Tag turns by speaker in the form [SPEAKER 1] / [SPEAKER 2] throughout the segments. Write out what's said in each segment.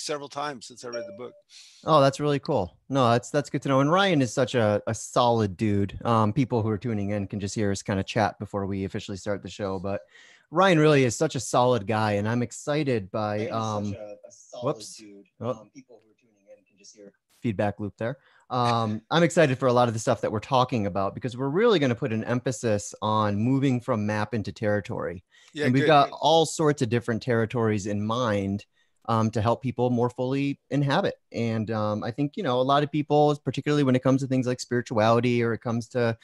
[SPEAKER 1] several times since I read the book.
[SPEAKER 2] Oh, that's really cool. No, that's good to know. And Ryan is such a solid dude. People who are tuning in can just hear us kind of chat before we officially start the show. But Ryan really is such a solid guy, and I'm excited by a solid whoops. Dude. People who are tuning in can just hear feedback loop there. I'm excited for a lot of the stuff that we're talking about because we're really going to put an emphasis on moving from map into territory.
[SPEAKER 1] Yeah,
[SPEAKER 2] and we've got all sorts of different territories in mind to help people more fully inhabit. And I think, a lot of people, particularly when it comes to things like spirituality or it comes to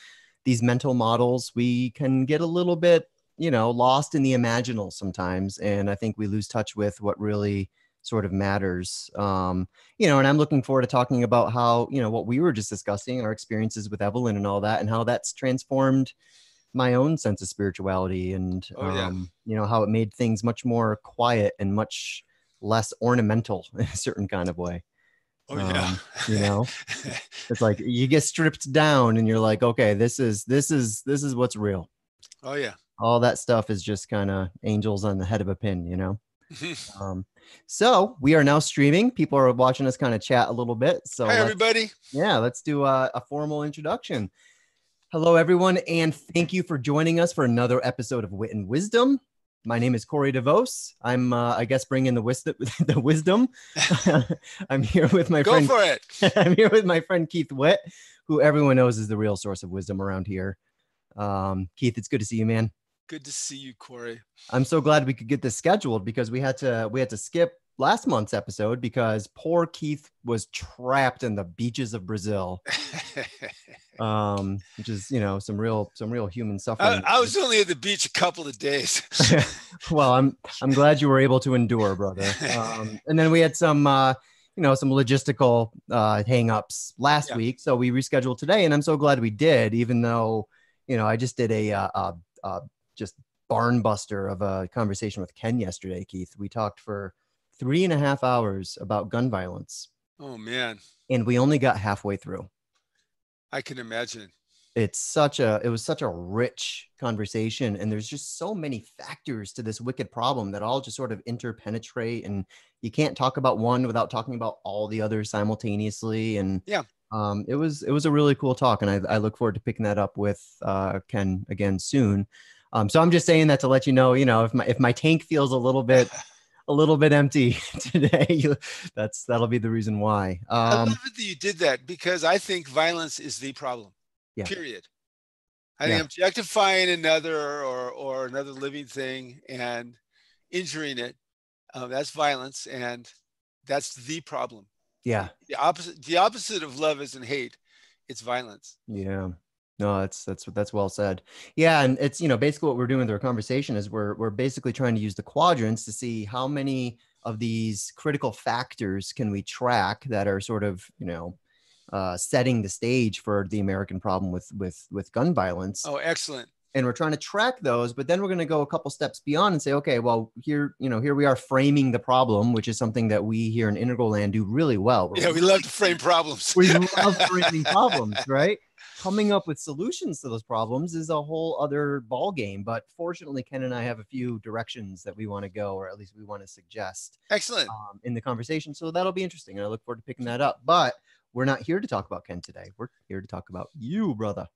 [SPEAKER 2] these mental models, we can get a little bit, lost in the imaginal sometimes. And I think we lose touch with what really sort of matters. And I'm looking forward to talking about how, what we were just discussing, our experiences with Evelyn and all that, and how that's transformed my own sense of spirituality and, how it made things much more quiet and much less ornamental in a certain kind of way. It's like you get stripped down and you're like, okay, this is what's real.
[SPEAKER 1] Oh yeah.
[SPEAKER 2] All that stuff is just kind of angels on the head of a pin, So we are now streaming. People are watching us kind of chat a little bit. So
[SPEAKER 1] hi everybody.
[SPEAKER 2] Yeah, let's do a formal introduction. Hello everyone, and thank you for joining us for another episode of Wit and Wisdom. My name is Corey DeVos. I'm, I guess, bringing the wisdom. I'm here with my friend.
[SPEAKER 1] Go for it.
[SPEAKER 2] I'm here with my friend Keith Witt, who everyone knows is the real source of wisdom around here. Keith, it's good to see you, man.
[SPEAKER 1] Good to see you, Corey.
[SPEAKER 2] I'm so glad we could get this scheduled because we had to skip last month's episode because poor Keith was trapped in the beaches of Brazil. Which is, some real human suffering.
[SPEAKER 1] I was only at the beach a couple of days.
[SPEAKER 2] Well, I'm glad you were able to endure, brother. And then we had some some logistical hang-ups last week, so we rescheduled today, and I'm so glad we did, even though I just did a just barn buster of a conversation with Ken yesterday. Keith, we talked for 3.5 hours about gun violence.
[SPEAKER 1] Oh man!
[SPEAKER 2] And we only got halfway through.
[SPEAKER 1] I can imagine.
[SPEAKER 2] It was such a rich conversation, and there's just so many factors to this wicked problem that all just sort of interpenetrate, and you can't talk about one without talking about all the others simultaneously. And it was a really cool talk, and I look forward to picking that up with Ken again soon. So I'm just saying that to let you know, if my tank feels a little bit empty today, that'll be the reason why.
[SPEAKER 1] I love it that you did that because I think violence is the problem. Yeah. Period. I think objectifying another or another living thing and injuring it, that's violence, and that's the problem.
[SPEAKER 2] Yeah.
[SPEAKER 1] The opposite of love isn't hate; it's violence.
[SPEAKER 2] Yeah. No, that's well said. Yeah, and it's basically what we're doing with our conversation is we're basically trying to use the quadrants to see how many of these critical factors can we track that are sort of setting the stage for the American problem with gun violence.
[SPEAKER 1] Oh, excellent.
[SPEAKER 2] And we're trying to track those, but then we're going to go a couple steps beyond and say, okay, well, here we are framing the problem, which is something that we here in Integral Land do really well.
[SPEAKER 1] We love to frame problems.
[SPEAKER 2] We love framing problems, right? Coming up with solutions to those problems is a whole other ball game. But fortunately, Ken and I have a few directions that we want to go, or at least we want to suggest.
[SPEAKER 1] Excellent.
[SPEAKER 2] In the conversation. So that'll be interesting. And I look forward to picking that up. But we're not here to talk about Ken today. We're here to talk about you, brother.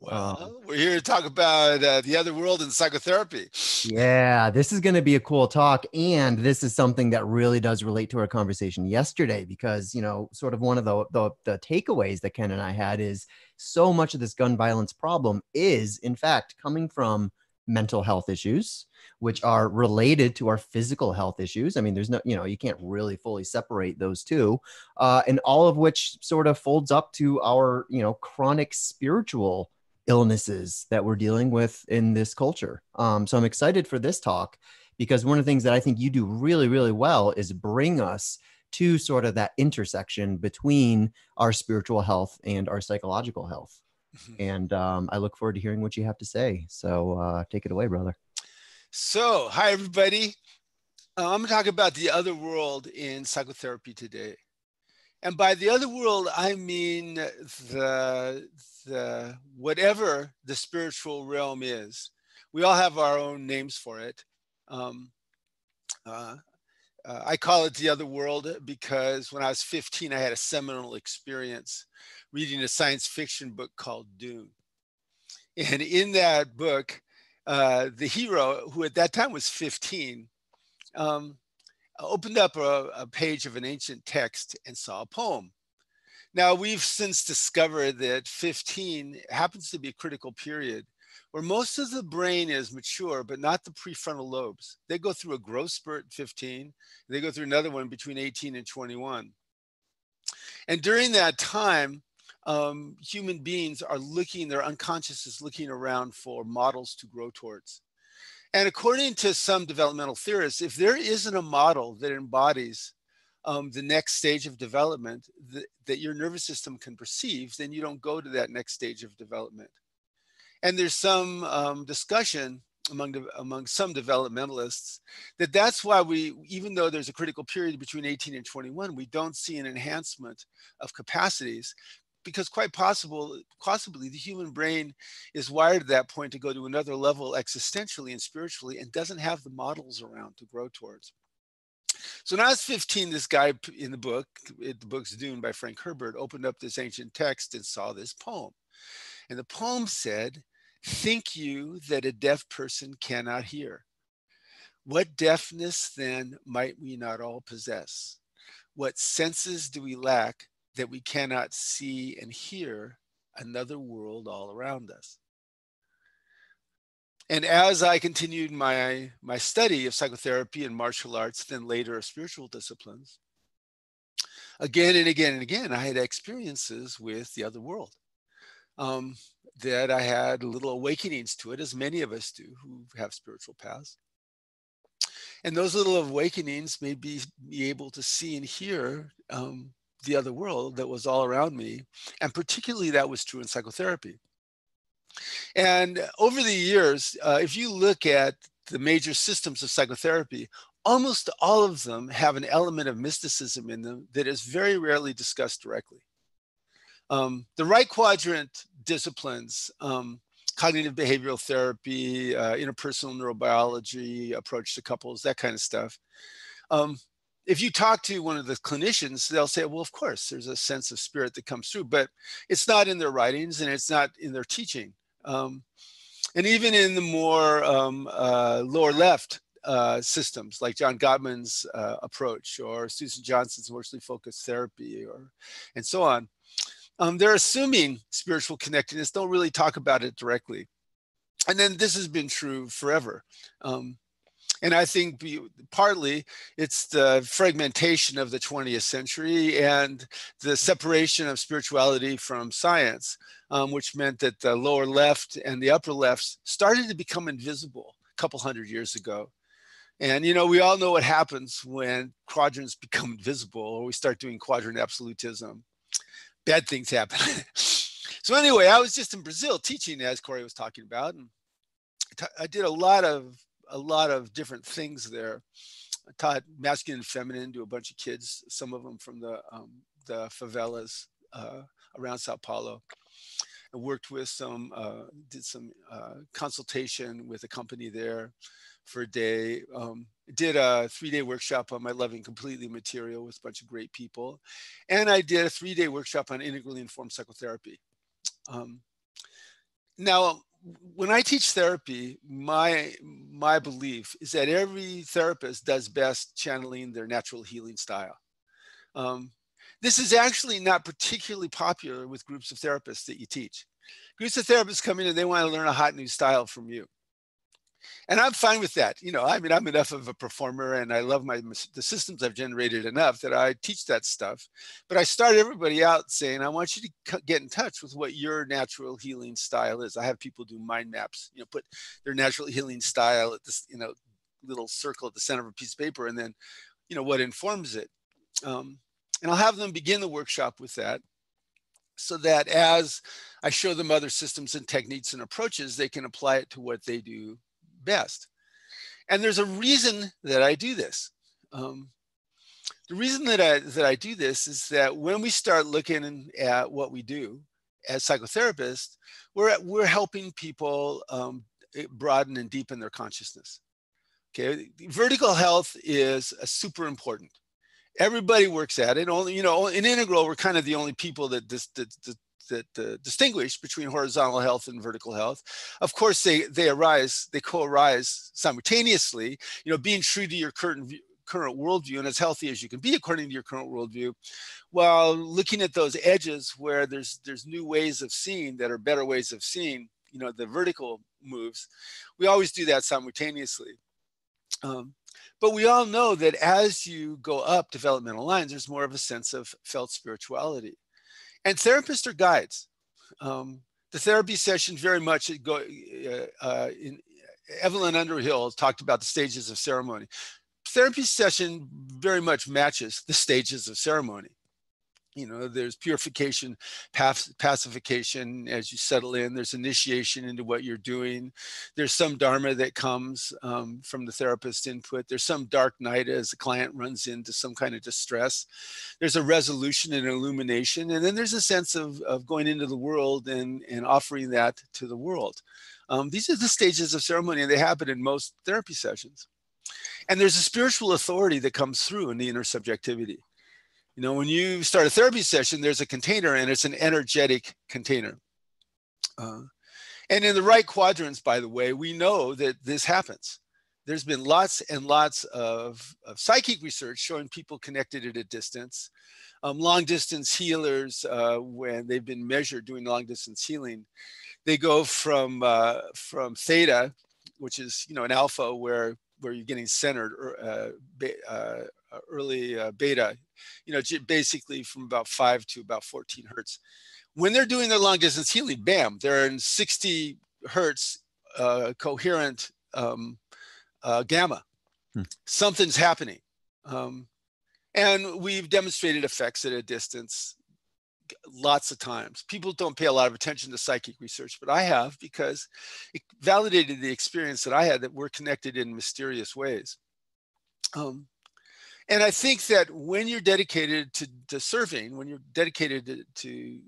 [SPEAKER 1] Well, we're here to talk about the other world and psychotherapy.
[SPEAKER 2] Yeah, this is going to be a cool talk. And this is something that really does relate to our conversation yesterday, because, sort of one of the takeaways that Ken and I had is so much of this gun violence problem is, in fact, coming from mental health issues, which are related to our physical health issues. I mean, there's no, you can't really fully separate those two, and all of which sort of folds up to our, chronic spiritual illnesses that we're dealing with in this culture. So I'm excited for this talk because one of the things that I think you do really, really well is bring us to sort of that intersection between our spiritual health and our psychological health. And I look forward to hearing what you have to say. So take it away, brother.
[SPEAKER 1] So, hi, everybody. I'm going to talk about the other world in psychotherapy today. And by the other world, I mean the whatever the spiritual realm is. We all have our own names for it. I call it the other world because when I was 15, I had a seminal experience reading a science fiction book called Dune. And in that book, the hero, who at that time was 15, opened up a page of an ancient text and saw a poem. Now, we've since discovered that 15 happens to be a critical period where most of the brain is mature, but not the prefrontal lobes. They go through a growth spurt at 15. They go through another one between 18 and 21. And during that time, human beings are looking, their unconscious is looking around for models to grow towards. And according to some developmental theorists, if there isn't a model that embodies the next stage of development that your nervous system can perceive, then you don't go to that next stage of development. And there's some discussion among some developmentalists that that's why we, even though there's a critical period between 18 and 21, we don't see an enhancement of capacities, because quite possibly the human brain is wired at that point to go to another level existentially and spiritually and doesn't have the models around to grow towards. So when I was 15, this guy in the book's Dune by Frank Herbert, opened up this ancient text and saw this poem. And the poem said, "Think you that a deaf person cannot hear? What deafness then might we not all possess? What senses do we lack that we cannot see and hear another world all around us?" And as I continued my study of psychotherapy and martial arts, then later of spiritual disciplines, again and again and again, I had experiences with the other world. That I had little awakenings to it, as many of us do who have spiritual paths. And those little awakenings made me be able to see and hear the other world that was all around me. And particularly that was true in psychotherapy. And over the years, if you look at the major systems of psychotherapy, almost all of them have an element of mysticism in them that is very rarely discussed directly. The right quadrant disciplines, cognitive behavioral therapy, interpersonal neurobiology, approach to couples, that kind of stuff. If you talk to one of the clinicians, they'll say, well, of course, there's a sense of spirit that comes through, but it's not in their writings and it's not in their teaching. And even in the more lower left systems, like John Gottman's approach, or Susan Johnson's emotionally focused therapy, and so on, they're assuming spiritual connectedness, don't really talk about it directly. And then this has been true forever. And I think partly it's the fragmentation of the 20th century and the separation of spirituality from science, which meant that the lower left and the upper left started to become invisible a couple hundred years ago. And, you know, we all know what happens when quadrants become invisible, or we start doing quadrant absolutism. Bad things happen. So anyway, I was just in Brazil teaching, as Corey was talking about, and I did a lot of different things there. I taught masculine and feminine to a bunch of kids, some of them from the favelas around Sao Paulo. I worked with did some consultation with a company there for a day. Did a 3-day workshop on my loving completely material with a bunch of great people. And I did a 3-day workshop on integrally informed psychotherapy. Now, when I teach therapy, my belief is that every therapist does best channeling their natural healing style. This is actually not particularly popular with groups of therapists that you teach. Groups of therapists come in and they want to learn a hot new style from you. And I'm fine with that. You know, I mean, I'm enough of a performer and I love the systems I've generated enough that I teach that stuff. But I start everybody out saying, I want you to get in touch with what your natural healing style is. I have people do mind maps, you know, put their natural healing style at this, you know, little circle at the center of a piece of paper, and then, you know, what informs it. And I'll have them begin the workshop with that, so that as I show them other systems and techniques and approaches, they can apply it to what they do best. And there's a reason that I do this. The reason that I do this is that when we start looking at what we do as psychotherapists, we're helping people broaden and deepen their consciousness. Okay, vertical health is super important. Everybody works at it. Only, you know, in Integral, we're kind of the only people that distinguish between horizontal health and vertical health. Of course, they co-arise simultaneously. You know, being true to your current worldview and as healthy as you can be according to your current worldview, while looking at those edges where there's new ways of seeing that are better ways of seeing. You know, the vertical moves. We always do that simultaneously. But we all know that as you go up developmental lines, there's more of a sense of felt spirituality. And therapists are guides. The therapy session very much, Evelyn Underhill talked about the stages of ceremony. Therapy session very much matches the stages of ceremony. You know, there's purification, pacification as you settle in. There's initiation into what you're doing. There's some dharma that comes from the therapist's input. There's some dark night as the client runs into some kind of distress. There's a resolution and illumination. And then there's a sense of going into the world and offering that to the world. These are the stages of ceremony, and they happen in most therapy sessions. And there's a spiritual authority that comes through in the intersubjectivity. You know, when you start a therapy session, there's a container, and it's an energetic container. And in the right quadrants, by the way, we know that this happens. There's been lots and lots of psychic research showing people connected at a distance. Long distance healers, when they've been measured doing long distance healing, they go from theta, which is, you know, an alpha where you're getting centered, early beta, you know, basically from about 5 to about 14 hertz. When they're doing their long distance healing, bam, they're in 60 hertz coherent gamma. Something's happening. And we've demonstrated effects at a distance lots of times. People don't pay a lot of attention to psychic research, but I have, because it validated the experience that I had, that we're connected in mysterious ways. And I think that when you're dedicated to serving, when you're dedicated to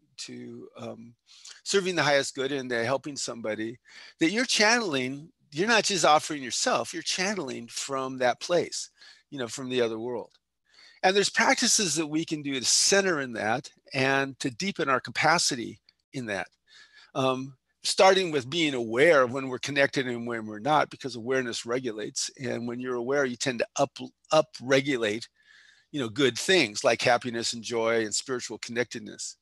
[SPEAKER 1] serving the highest good and helping somebody, that you're channeling, you're not just offering yourself, you're channeling from that place, you know, from the other world. And there's practices that we can do to center in that and to deepen our capacity in that. Starting with being aware of when we're connected and when we're not, because awareness regulates. And when you're aware, you tend to up-regulate, you know, good things like happiness and joy and spiritual connectedness.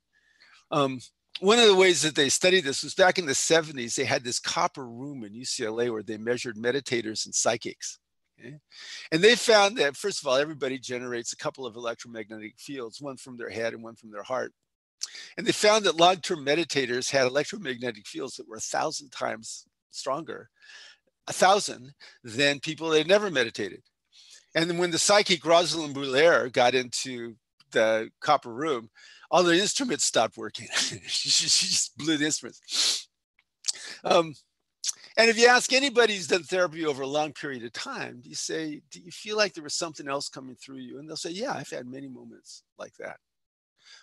[SPEAKER 1] One of the ways that they studied this was back in the 70s, they had this copper room in UCLA where they measured meditators and psychics. Okay? And they found that, first of all, everybody generates a couple of electromagnetic fields, one from their head and one from their heart. And they found that long-term meditators had electromagnetic fields that were 1,000 times stronger, 1,000, than people that had never meditated. And then when the psychic Rosalind Boulaire got into the copper room, all the instruments stopped working. she just blew the instruments. And if you ask anybody who's done therapy over a long period of time, you say, do you feel like there was something else coming through you? And they'll say, yeah, I've had many moments like that.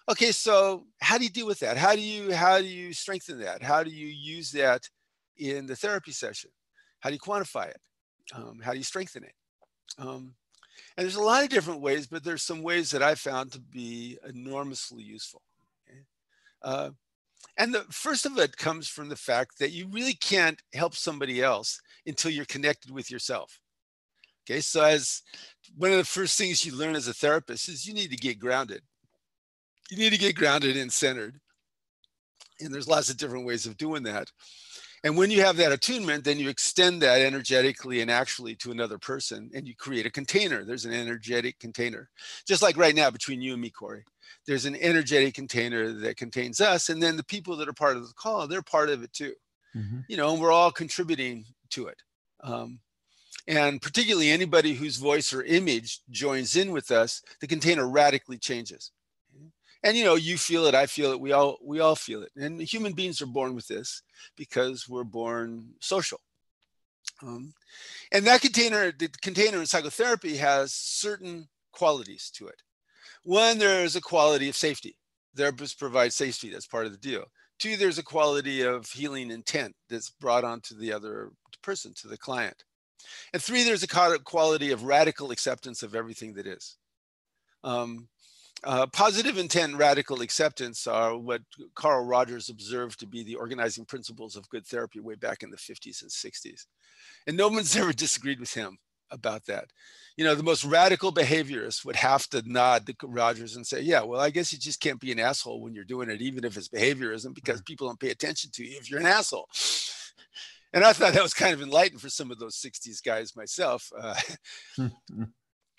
[SPEAKER 1] Okay, so how do you deal with that? How do you strengthen that? How do you use that in the therapy session? How do you quantify it? How do you strengthen it? And there's a lot of different ways, but there's some ways that I found to be enormously useful. Okay? And the first of it comes from the fact that you really can't help somebody else until you're connected with yourself. Okay, so as one of the first things you learn as a therapist is you need to get grounded. You need to get grounded and centered. And there's lots of different ways of doing that. And when you have that attunement, then you extend that energetically and actually to another person, and you create a container. There's an energetic container. Just like right now between you and me, Corey, there's an energetic container that contains us. And then the people that are part of the call, they're part of it too. Mm-hmm. You know, and we're all contributing to it. And particularly anybody whose voice or image joins in with us, the container radically changes. And, you know, you feel it, I feel it, we all feel it. And human beings are born with this because we're born social. And that container, the container in psychotherapy has certain qualities to it. One, there's a quality of safety. Therapists provide safety, that's part of the deal. Two, there's a quality of healing intent that's brought onto the other person, to the client. And 3, there's a quality of radical acceptance of everything that is. Positive intent and radical acceptance are what Carl Rogers observed to be the organizing principles of good therapy way back in the 50s and 60s. And no one's ever disagreed with him about that. You know, the most radical behaviorists would have to nod to Rogers and say, yeah, well, I guess you just can't be an asshole when you're doing it, even if it's behaviorism, because people don't pay attention to you if you're an asshole. And I thought that was kind of enlightening for some of those 60s guys myself.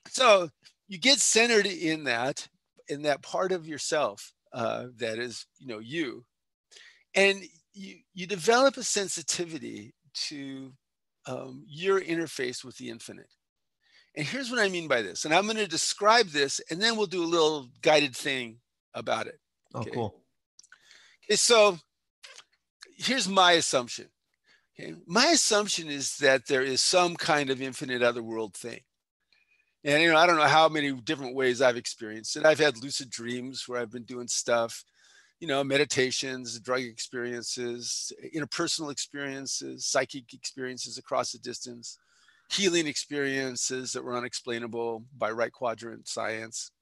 [SPEAKER 1] So you get centered in that part of yourself that is, you know, you, and you develop a sensitivity to your interface with the infinite. And here's what I mean by this. And I'm going to describe this, and then we'll do a little guided thing about it.
[SPEAKER 2] Okay? Oh, cool.
[SPEAKER 1] Okay, so here's my assumption. Okay? My assumption is that there is some kind of infinite otherworld thing. And, you know, I don't know how many different ways I've experienced it. I've had lucid dreams where I've been doing stuff, you know, meditations, drug experiences, interpersonal experiences, psychic experiences across the distance, healing experiences that were unexplainable by right quadrant science,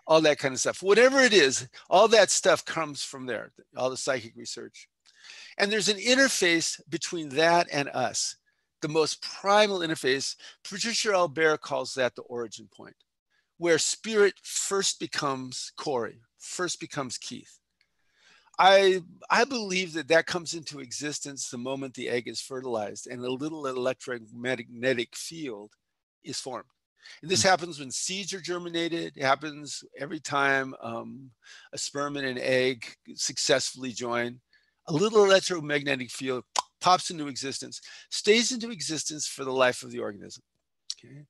[SPEAKER 1] all that kind of stuff. Whatever it is, all that stuff comes from there, all the psychic research. And there's an interface between that and us, the most primal interface. Patricia Albert calls that the origin point, where spirit first becomes Corey, first becomes Keith. I believe that comes into existence the moment the egg is fertilized and a little electromagnetic field is formed. And this happens when seeds are germinated. It happens every time a sperm and an egg successfully join. A little electromagnetic field pops into existence, stays into existence for the life of the organism. Okay?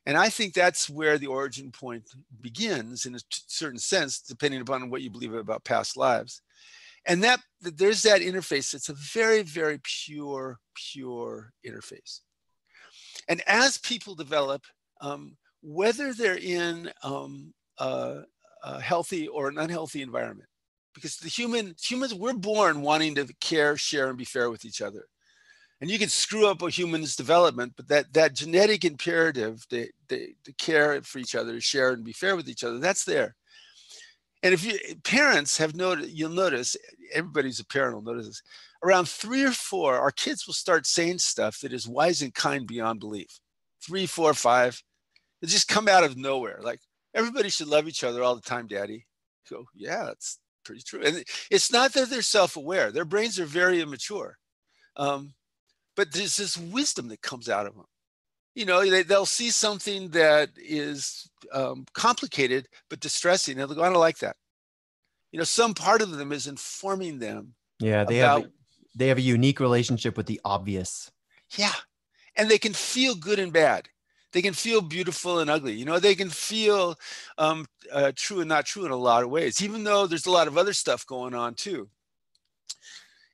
[SPEAKER 1] And I think that's where the origin point begins in a certain sense, depending upon what you believe about past lives. And that there's that interface. It's a very, very pure interface. And as people develop, whether they're in a healthy or an unhealthy environment, because humans, we're born wanting to care, share, and be fair with each other. And you can screw up a human's development, but that genetic imperative to care for each other, to share and be fair with each other, that's there. And if parents have noticed, you'll notice, everybody's a parent will notice this, around 3 or 4, our kids will start saying stuff that is wise and kind beyond belief. 3, 4, 5, it just come out of nowhere. Like, everybody should love each other all the time, Daddy. So yeah, that's pretty true. And it's not that they're self-aware. Their brains are very immature. But there's this wisdom that comes out of them. You know, they'll see something that is complicated but distressing, and they'll go, I don't like that. You know, some part of them is informing them.
[SPEAKER 2] Yeah, they have a unique relationship with the obvious.
[SPEAKER 1] Yeah, and they can feel good and bad. They can feel beautiful and ugly. You know, they can feel true and not true in a lot of ways, even though there's a lot of other stuff going on too.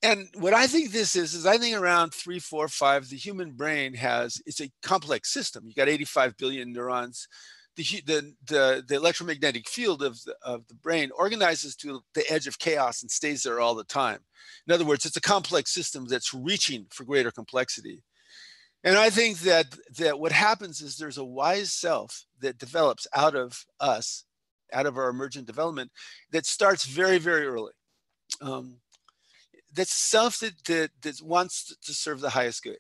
[SPEAKER 1] And what I think this is I think around 3, 4, 5, the human brain it's a complex system. You got 85 billion neurons. The electromagnetic field of the brain organizes to the edge of chaos and stays there all the time. In other words, it's a complex system that's reaching for greater complexity. And I think that what happens is there's a wise self that develops out of us, out of our emergent development, that starts very, very early. That's self that wants to serve the highest good.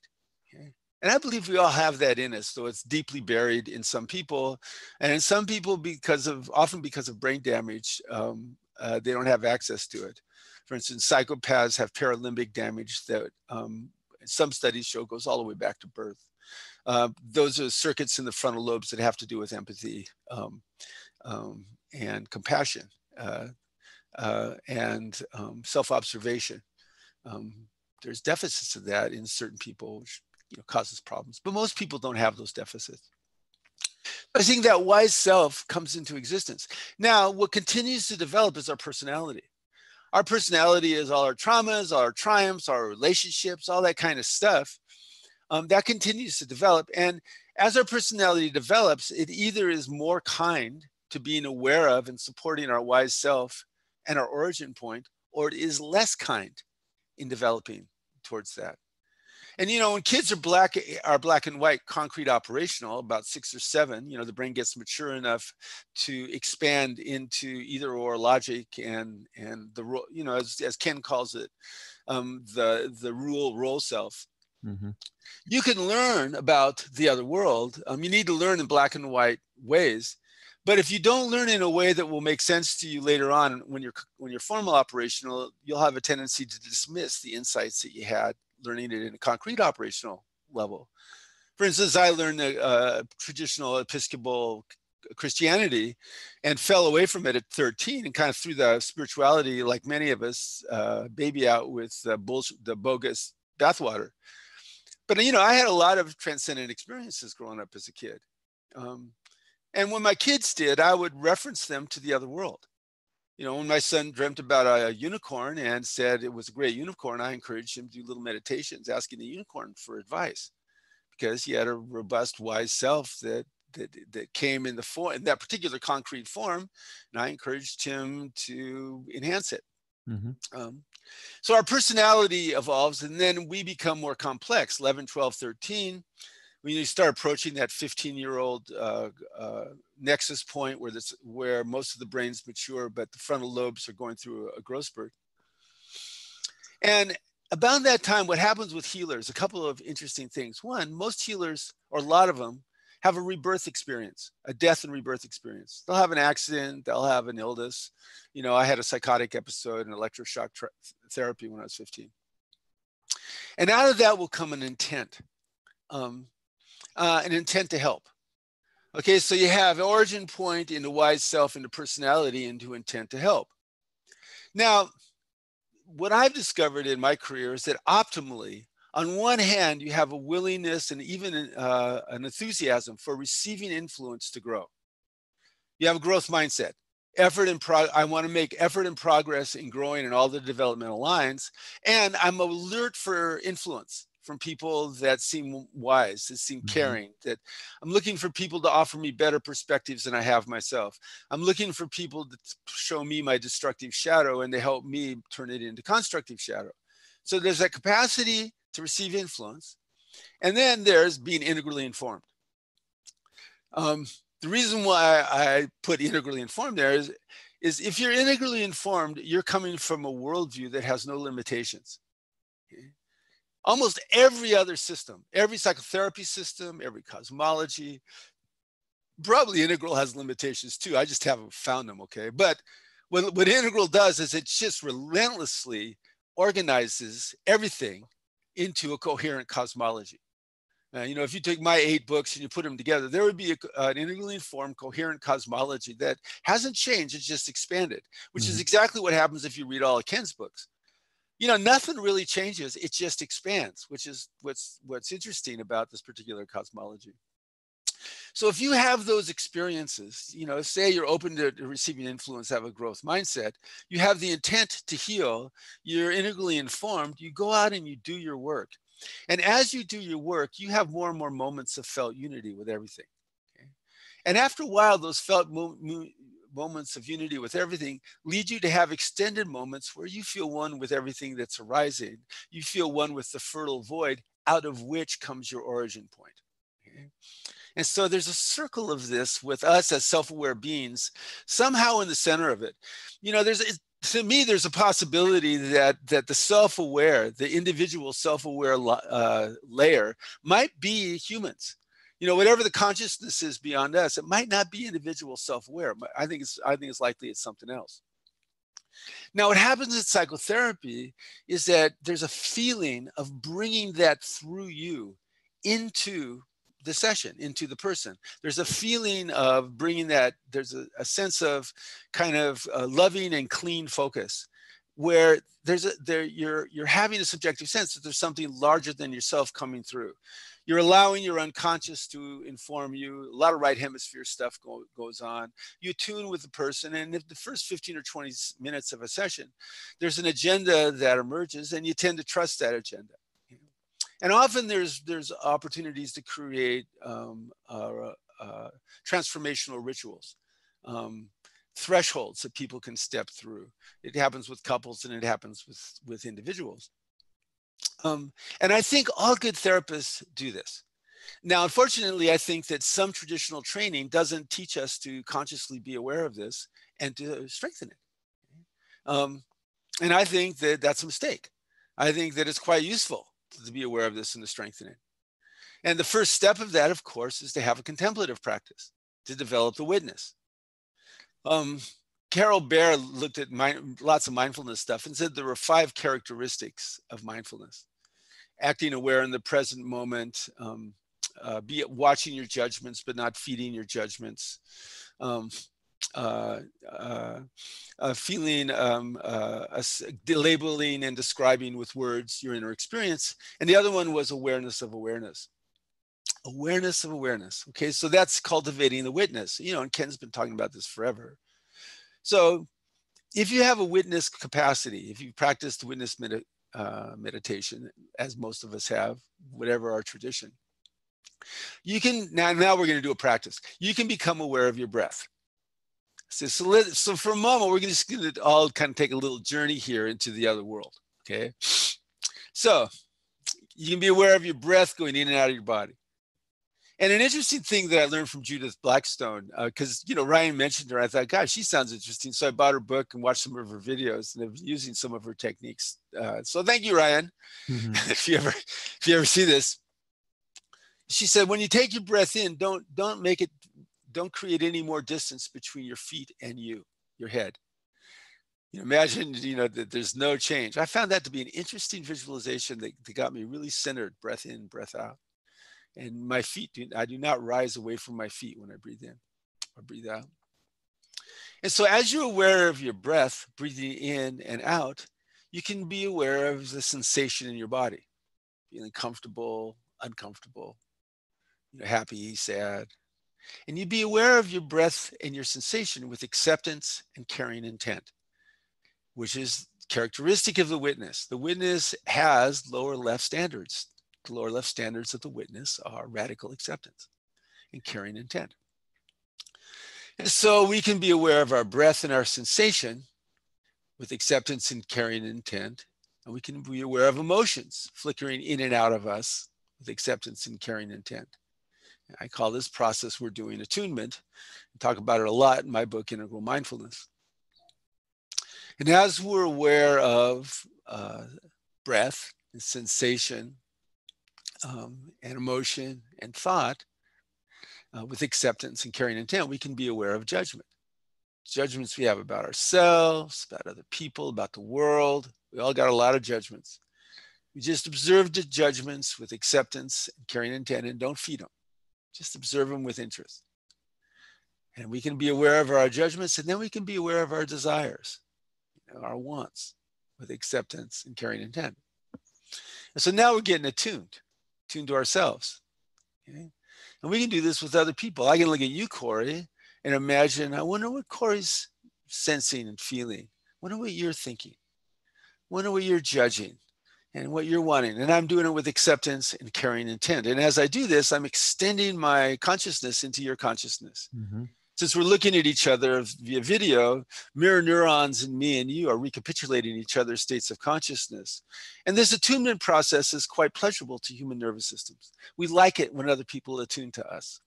[SPEAKER 1] Okay? And I believe we all have that in us, though it's deeply buried in some people. And in some people, often because of brain damage, they don't have access to it. For instance, psychopaths have paralimbic damage that some studies show goes all the way back to birth. Those are circuits in the frontal lobes that have to do with empathy and compassion and self-observation. There's deficits of that in certain people, which causes problems. But most people don't have those deficits. I think that wise self comes into existence. Now, what continues to develop is our personality. Our personality is all our traumas, all our triumphs, our relationships, all that kind of stuff. That continues to develop. And as our personality develops, it either is more kind to being aware of and supporting our wise self and our origin point, or it is less kind in developing towards that. And, you know, when kids are black and white, concrete operational, about 6 or 7, you know, the brain gets mature enough to expand into either or logic and the, you know, as Ken calls it, the role self. Mm-hmm. You can learn about the other world. You need to learn in black and white ways. But if you don't learn in a way that will make sense to you later on, when you're formal operational, you'll have a tendency to dismiss the insights that you had learning it in a concrete operational level. For instance, I learned traditional Episcopal Christianity and fell away from it at 13 and kind of threw the spirituality, like many of us, baby out with the bogus bathwater. But, you know, I had a lot of transcendent experiences growing up as a kid. And when my kids did, I would reference them to the other world. You know, when my son dreamt about a unicorn and said it was a great unicorn, I encouraged him to do little meditations, asking the unicorn for advice, because he had a robust, wise self that came in that particular concrete form, and I encouraged him to enhance it. Mm-hmm. So our personality evolves, and then we become more complex. 11, 12, 13. When you start approaching that 15-year-old nexus point where most of the brain's mature, but the frontal lobes are going through a growth spurt. And about that time, what happens with healers, a couple of interesting things. One, most healers, or a lot of them, have a rebirth experience, a death and rebirth experience. They'll have an accident, they'll have an illness. You know, I had a psychotic episode in electroshock therapy when I was 15. And out of that will come an intent to help. Okay, so you have origin point into wise self, into personality, into intent to help. Now, what I've discovered in my career is that optimally, on one hand, you have a willingness and even an enthusiasm for receiving influence to grow. You have a growth mindset. I want to make effort and progress in growing in all the developmental lines, and I'm alert for influence from people that seem wise, that seem caring, that I'm looking for people to offer me better perspectives than I have myself. I'm looking for people to show me my destructive shadow and to help me turn it into constructive shadow. So there's that capacity to receive influence. And then there's being integrally informed. The reason why I put integrally informed there is if you're integrally informed, you're coming from a worldview that has no limitations. Okay? Almost every other system, every psychotherapy system, every cosmology, probably integral has limitations too. I just haven't found them, okay? But what integral does is it just relentlessly organizes everything into a coherent cosmology. You know, if you take my 8 books and you put them together, there would be an integrally informed, coherent cosmology that hasn't changed, it's just expanded, which is exactly what happens if you read all of Ken's books. You know, nothing really changes, it just expands, which is what's interesting about this particular cosmology. So if you have those experiences, you know, say you're open to receiving influence, have a growth mindset, you have the intent to heal, you're integrally informed, you go out and you do your work. And as you do your work, you have more and more moments of felt unity with everything. Okay? And after a while, those felt moments of unity with everything lead you to have extended moments where you feel one with everything that's arising. You feel one with the fertile void, out of which comes your origin point. Okay? And so there's a circle of this with us as self-aware beings, somehow in the center of it. You know, to me, there's a possibility that the self-aware, the individual self-aware layer might be humans. You know, whatever the consciousness is beyond us, it might not be individual self-aware. I think it's likely it's something else. Now, what happens in psychotherapy is that there's a feeling of bringing that through you into the session, into the person. There's a feeling of bringing that, there's a sense of kind of loving and clean focus, where you're having a subjective sense that there's something larger than yourself coming through. You're allowing your unconscious to inform you. A lot of right hemisphere stuff goes on. You tune with the person, and if the first 15 or 20 minutes of a session, there's an agenda that emerges, and you tend to trust that agenda. And often there's opportunities to create transformational rituals, thresholds that people can step through. It happens with couples and it happens with individuals. And I think all good therapists do this. Now, unfortunately, I think that some traditional training doesn't teach us to consciously be aware of this and to strengthen it. And I think that that's a mistake. I think that it's quite useful to be aware of this and to strengthen it. And the first step of that, of course, is to have a contemplative practice, to develop the witness. Carol Baer looked at lots of mindfulness stuff and said there were 5 characteristics of mindfulness. Acting aware in the present moment, be watching your judgments, but not feeding your judgments. Feeling, labeling and describing with words your inner experience. And the other one was awareness of awareness. Awareness of awareness. Okay, so that's cultivating the witness. You know, and Ken's been talking about this forever. So if you have a witness capacity, if you practice the witness meditation, as most of us have, whatever our tradition, you can, now we're going to do a practice. You can become aware of your breath. So for a moment, we're just going to all kind of take a little journey here into the other world, okay? So you can be aware of your breath going in and out of your body. And an interesting thing that I learned from Judith Blackstone, because, you know, Ryan mentioned her, I thought, gosh, she sounds interesting. So I bought her book and watched some of her videos, and I've been using some of her techniques. So thank you, Ryan. If you ever see this. She said, when you take your breath in, don't create any more distance between your feet and you, your head. You know, imagine, you know, that there's no change. I found that to be an interesting visualization that got me really centered, breath in, breath out. And my feet, I do not rise away from my feet when I breathe in or breathe out. And so as you're aware of your breath, breathing in and out, you can be aware of the sensation in your body, feeling comfortable, uncomfortable, you know, happy, sad. And you be aware of your breath and your sensation with acceptance and caring intent, which is characteristic of the witness. The witness has lower left standards. The lower left standards of the witness are radical acceptance and caring intent. And so we can be aware of our breath and our sensation with acceptance and caring intent. And we can be aware of emotions flickering in and out of us with acceptance and caring intent. I call this process we're doing attunement. I talk about it a lot in my book, Integral Mindfulness. And as we're aware of breath and sensation and emotion and thought with acceptance and caring intent, we can be aware of judgment. Judgments we have about ourselves, about other people, about the world. We all got a lot of judgments. We just observe the judgments with acceptance and caring intent and don't feed them. Just observe them with interest. And we can be aware of our judgments, and then we can be aware of our desires, you know, our wants with acceptance and caring intent. And so now we're getting attuned to ourselves. Okay? And we can do this with other people. I can look at you, Corey, and imagine, I wonder what Corey's sensing and feeling. I wonder what you're thinking. I wonder what you're judging and what you're wanting. And I'm doing it with acceptance and caring intent. And as I do this, I'm extending my consciousness into your consciousness. Since we're looking at each other via video, mirror neurons in me and you are recapitulating each other's states of consciousness. And this attunement process is quite pleasurable to human nervous systems. We like it when other people attune to us.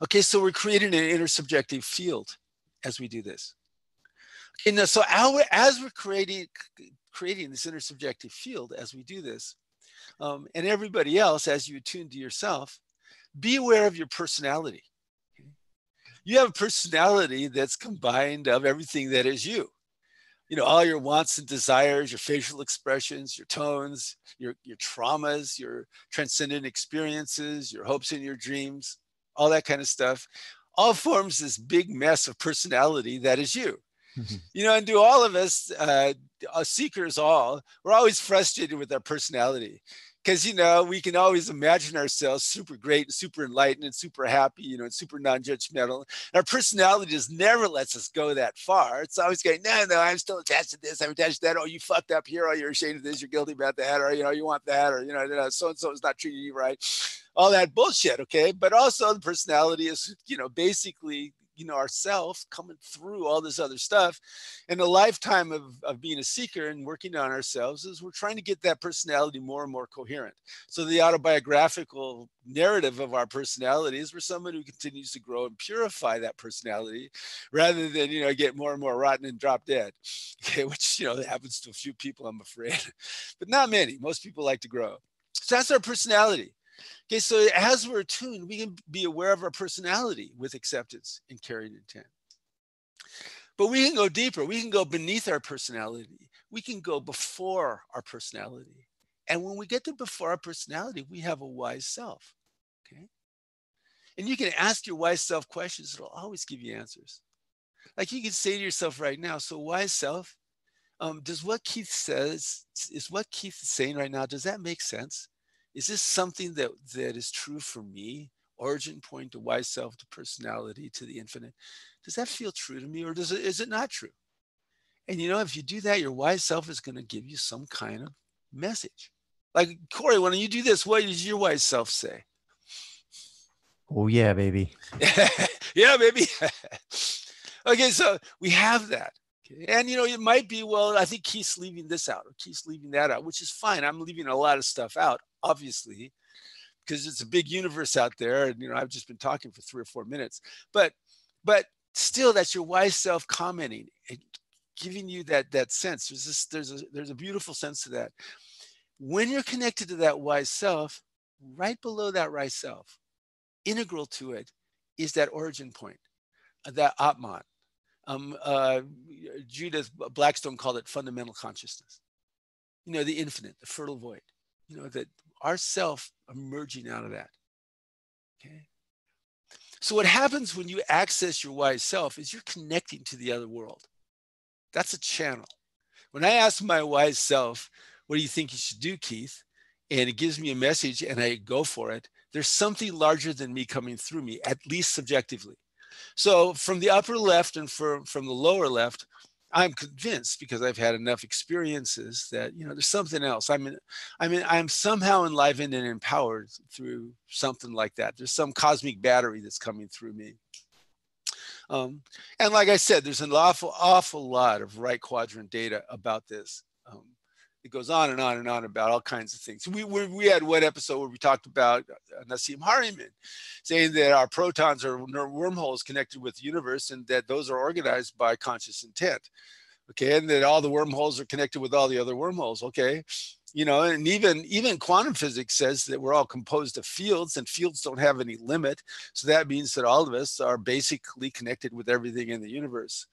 [SPEAKER 1] Okay, so we're creating an intersubjective field as we do this. Okay, now, so as we're creating this intersubjective field as we do this, and everybody else, as you attune to yourself, be aware of your personality. You have a personality that's combined of everything that is you. You know, all your wants and desires, your facial expressions, your tones, your traumas, your transcendent experiences, your hopes and your dreams, all that kind of stuff, all forms this big mess of personality that is you. You know, and do all of us, seekers all, we're always frustrated with our personality. Because, you know, we can always imagine ourselves super great and super enlightened and super happy, you know, and super non-judgmental. And our personality just never lets us go that far. It's always going, no, I'm still attached to this. I'm attached to that. Oh, you fucked up here. Oh, you're ashamed of this. You're guilty about that. Or, you know, you want that. Or, you know, so-and-so is not treating you right. All that bullshit, okay? But also the personality is, you know, basically ourself coming through all this other stuff. And a lifetime of being a seeker and working on ourselves is we're trying to get that personality more and more coherent. So the autobiographical narrative of our personality is we're someone who continues to grow and purify that personality rather than, get more and more rotten and drop dead. Okay, which, happens to a few people, I'm afraid, but not many. Most people like to grow. So that's our personality. Okay, so as we're attuned, we can be aware of our personality with acceptance and carrying intent. But we can go deeper. We can go beneath our personality. We can go before our personality. And when we get to before our personality, we have a wise self. Okay, and you can ask your wise self questions. It'll always give you answers. Like you can say to yourself right now, so wise self, does what Keith says, is what Keith is saying right now, does that make sense? Is this something that is true for me? Origin point to wise self, to personality, to the infinite. Does that feel true to me, or is it not true? And if you do that, your wise self is going to give you some kind of message. Like, Corey, when you do this, what does your wise self say?
[SPEAKER 2] Oh yeah, baby.
[SPEAKER 1] Yeah, baby. Okay, so we have that. Okay. And it might be, well, I think Keith's leaving this out, or Keith's leaving that out, which is fine. I'm leaving a lot of stuff out, obviously, because it's a big universe out there. And I've just been talking for 3 or 4 minutes. But still, that's your wise self commenting and giving you that sense. There's a beautiful sense to that. When you're connected to that wise self, right below that wise self, integral to it is that origin point, that Atman. Judith Blackstone called it fundamental consciousness. The infinite, the fertile void. That our self emerging out of that. Okay. So what happens when you access your wise self is you're connecting to the other world. That's a channel. When I ask my wise self, what do you think you should do, Keith? And it gives me a message and I go for it. There's something larger than me coming through me, at least subjectively. So from the upper left and from the lower left, I'm convinced, because I've had enough experiences, that there's something else. I'm somehow enlivened and empowered through something like that. There's some cosmic battery that's coming through me. And like I said, there's an awful lot of right quadrant data about this. It goes on and on and on about all kinds of things. We had one episode where we talked about Nassim Haramein saying that our protons are wormholes connected with the universe, and that those are organized by conscious intent. Okay, and that all the wormholes are connected with all the other wormholes. Okay, and even quantum physics says that we're all composed of fields, and fields don't have any limit. So that means that all of us are basically connected with everything in the universe.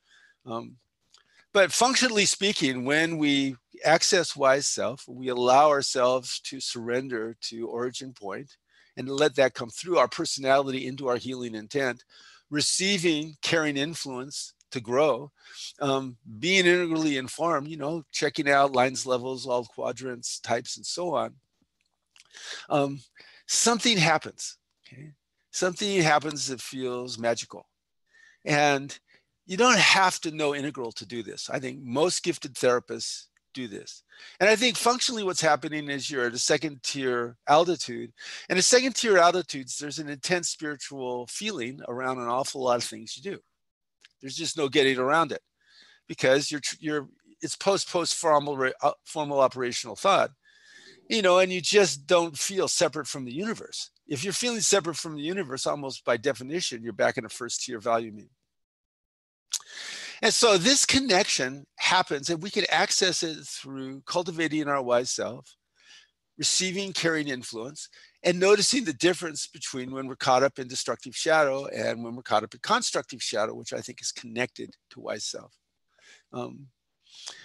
[SPEAKER 1] But functionally speaking, when we access wise self, we allow ourselves to surrender to origin point and let that come through our personality into our healing intent, receiving caring influence to grow, being integrally informed, checking out lines, levels, all quadrants, types, and so on. Something happens. Okay? Something happens that feels magical. And you don't have to know integral to do this. I think most gifted therapists do this. And I think functionally what's happening is you're at a second tier altitude. And at second tier altitudes, there's an intense spiritual feeling around an awful lot of things you do. There's just no getting around it, because it's post formal operational thought, and you just don't feel separate from the universe. If you're feeling separate from the universe, almost by definition, you're back in a first tier value mean. And so this connection happens, and we can access it through cultivating our wise self, receiving caring influence, and noticing the difference between when we're caught up in destructive shadow and when we're caught up in constructive shadow, which I think is connected to wise self. And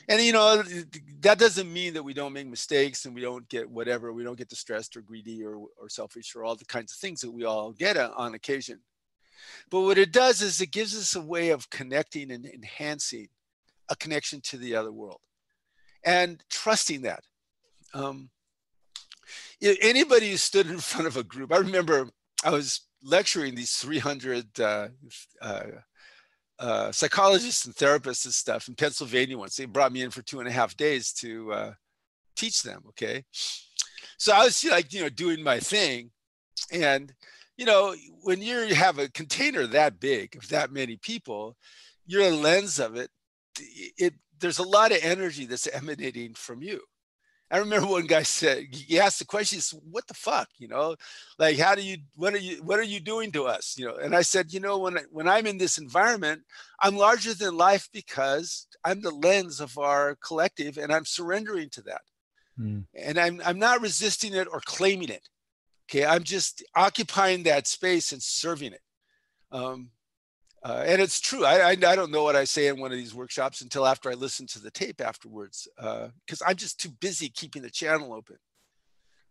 [SPEAKER 1] that doesn't mean that we don't make mistakes and we don't get whatever, we don't get distressed or greedy or selfish or all the kinds of things that we all get on occasion. But what it does is it gives us a way of connecting and enhancing a connection to the other world and trusting that. Anybody who stood in front of a group, I remember I was lecturing these 300 psychologists and therapists and stuff in Pennsylvania once. They brought me in for 2.5 days to teach them. Okay. So I was doing my thing, and when you have a container that big of that many people, your lens of it, there's a lot of energy that's emanating from you. I remember one guy said, he asked the question, what the fuck, like, what are you doing to us? And I said, when I'm in this environment, I'm larger than life because I'm the lens of our collective and I'm surrendering to that. And I'm not resisting it or claiming it. Okay. I'm just occupying that space and serving it. And it's true. I don't know what I say in one of these workshops until after I listen to the tape afterwards, because I'm just too busy keeping the channel open.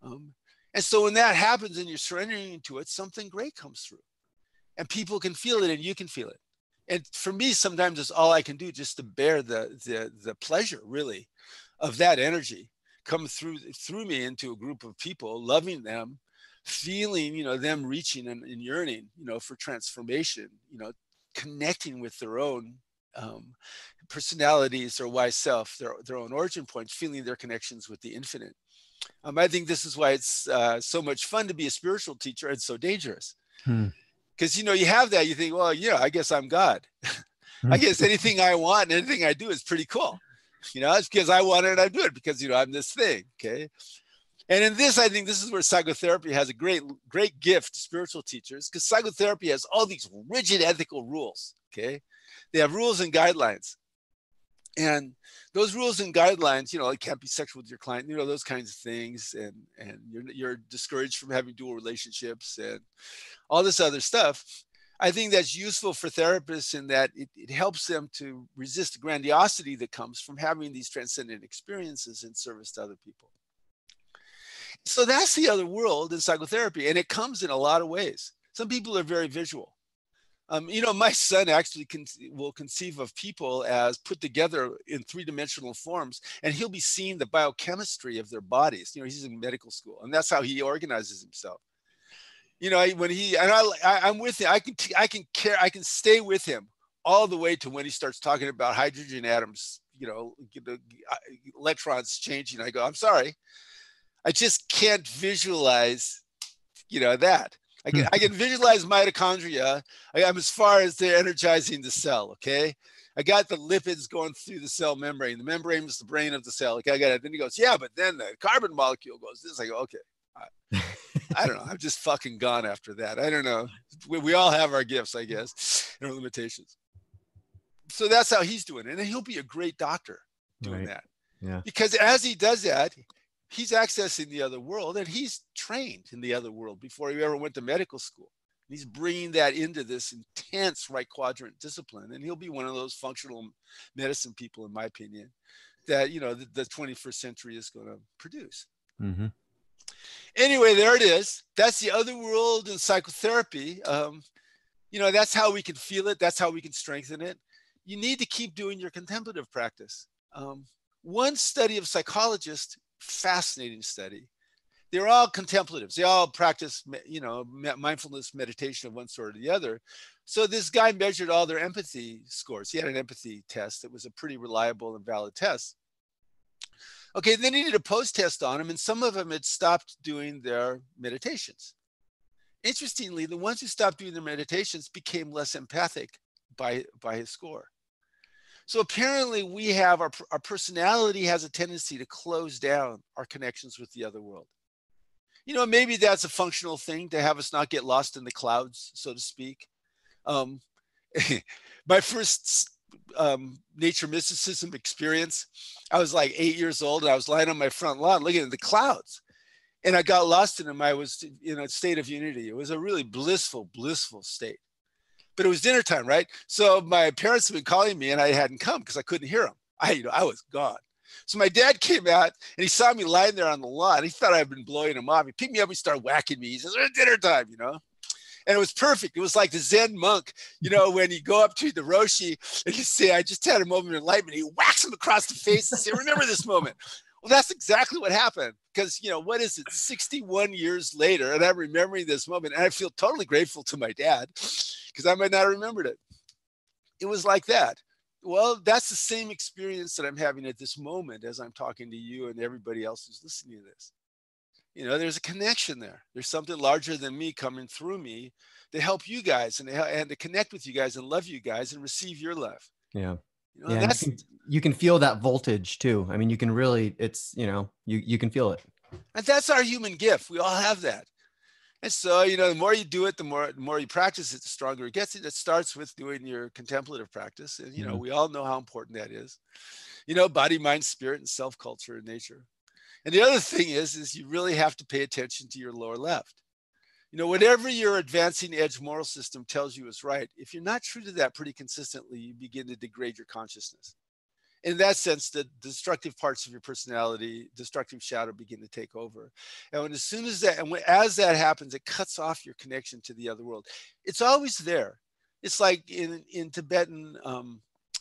[SPEAKER 1] And so when that happens and you're surrendering to it, something great comes through and people can feel it and you can feel it. And for me, sometimes it's all I can do just to bear the pleasure, really, of that energy come through me into a group of people, loving them, feeling, them reaching and yearning, for transformation, connecting with their own personalities, their wise self, their own origin points, feeling their connections with the infinite. I think this is why it's so much fun to be a spiritual teacher and so dangerous. Because, you have that, you think, well, I guess I'm God. I guess anything I want and anything I do is pretty cool. It's because I want it and I do it because, I'm this thing. Okay. And in this, I think this is where psychotherapy has a great gift to spiritual teachers, because psychotherapy has all these rigid ethical rules. Okay. They have rules and guidelines. And those rules and guidelines, it can't be sexual with your client, those kinds of things. And you're discouraged from having dual relationships and all this other stuff. I think that's useful for therapists in that it helps them to resist the grandiosity that comes from having these transcendent experiences in service to other people. So that's the other world in psychotherapy, and it comes in a lot of ways. Some people are very visual. My son actually will conceive of people as put together in three-dimensional forms, and he'll be seeing the biochemistry of their bodies. He's in medical school, and that's how he organizes himself. I'm with him. I can stay with him all the way to when he starts talking about hydrogen atoms, electrons changing. I go, I'm sorry, I just can't visualize, that. I can visualize mitochondria. I'm as far as they're energizing the cell. Okay. I got the lipids going through the cell membrane. The membrane is the brain of the cell. Okay, I got it. Then he goes, yeah, but then the carbon molecule goes this. I go, okay. I don't know. I'm just fucking gone after that. I don't know. We all have our gifts, I guess, and our limitations. So that's how he's doing it. And he'll be a great doctor doing that.
[SPEAKER 2] Yeah.
[SPEAKER 1] Because as he does that, he's accessing the other world, and he's trained in the other world before he ever went to medical school. He's bringing that into this intense right quadrant discipline. And he'll be one of those functional medicine people, in my opinion, that, the 21st century is going to produce.
[SPEAKER 2] Mm-hmm.
[SPEAKER 1] Anyway, there it is. That's the other world in psychotherapy. That's how we can feel it. That's how we can strengthen it. You need to keep doing your contemplative practice. One study of psychologists, fascinating study. They're all contemplatives. They all practice, mindfulness meditation of one sort or the other. So this guy measured all their empathy scores. He had an empathy test that was a pretty reliable and valid test. Okay, then he did a post-test on them, and some of them had stopped doing their meditations. Interestingly, the ones who stopped doing their meditations became less empathic by his score. So apparently we have our personality has a tendency to close down our connections with the other world. Maybe that's a functional thing to have us not get lost in the clouds, so to speak. My first nature mysticism experience, I was like 8 years old, and I was lying on my front lawn looking at the clouds, and I got lost in them. I was in a state of unity. It was a really blissful state. But it was dinner time, right? So my parents had been calling me, and I hadn't come because I couldn't hear them. I was gone. So my dad came out, and he saw me lying there on the lawn. He thought I'd been blowing him off. He picked me up, he started whacking me. He says, "It's dinner time," And it was perfect. It was like the Zen monk, when you go up to the Roshi and you say, "I just had a moment of enlightenment." He whacks him across the face and say, "Remember this moment." Well, that's exactly what happened. Because, what is it, 61 years later, and I'm remembering this moment, and I feel totally grateful to my dad because I might not have remembered it. It was like that. Well, that's the same experience that I'm having at this moment as I'm talking to you and everybody else who's listening to this. there's a connection there. There's something larger than me coming through me to help you guys and to connect with you guys and love you guys and receive your love.
[SPEAKER 2] Yeah.
[SPEAKER 1] And that's,
[SPEAKER 2] you can feel that voltage too. I mean, you can really, it's, you can feel it.
[SPEAKER 1] And that's our human gift. We all have that. And so, the more you do it, the more you practice it, the stronger it gets. It starts with doing your contemplative practice. And, we all know how important that is. Body, mind, spirit, and self-culture and nature. And the other thing is you really have to pay attention to your lower left. Whatever your advancing edge moral system tells you is right, if you're not true to that pretty consistently, you begin to degrade your consciousness. In that sense, the destructive parts of your personality, destructive shadow, begin to take over. And as that happens, it cuts off your connection to the other world. It's always there. It's like in Tibetan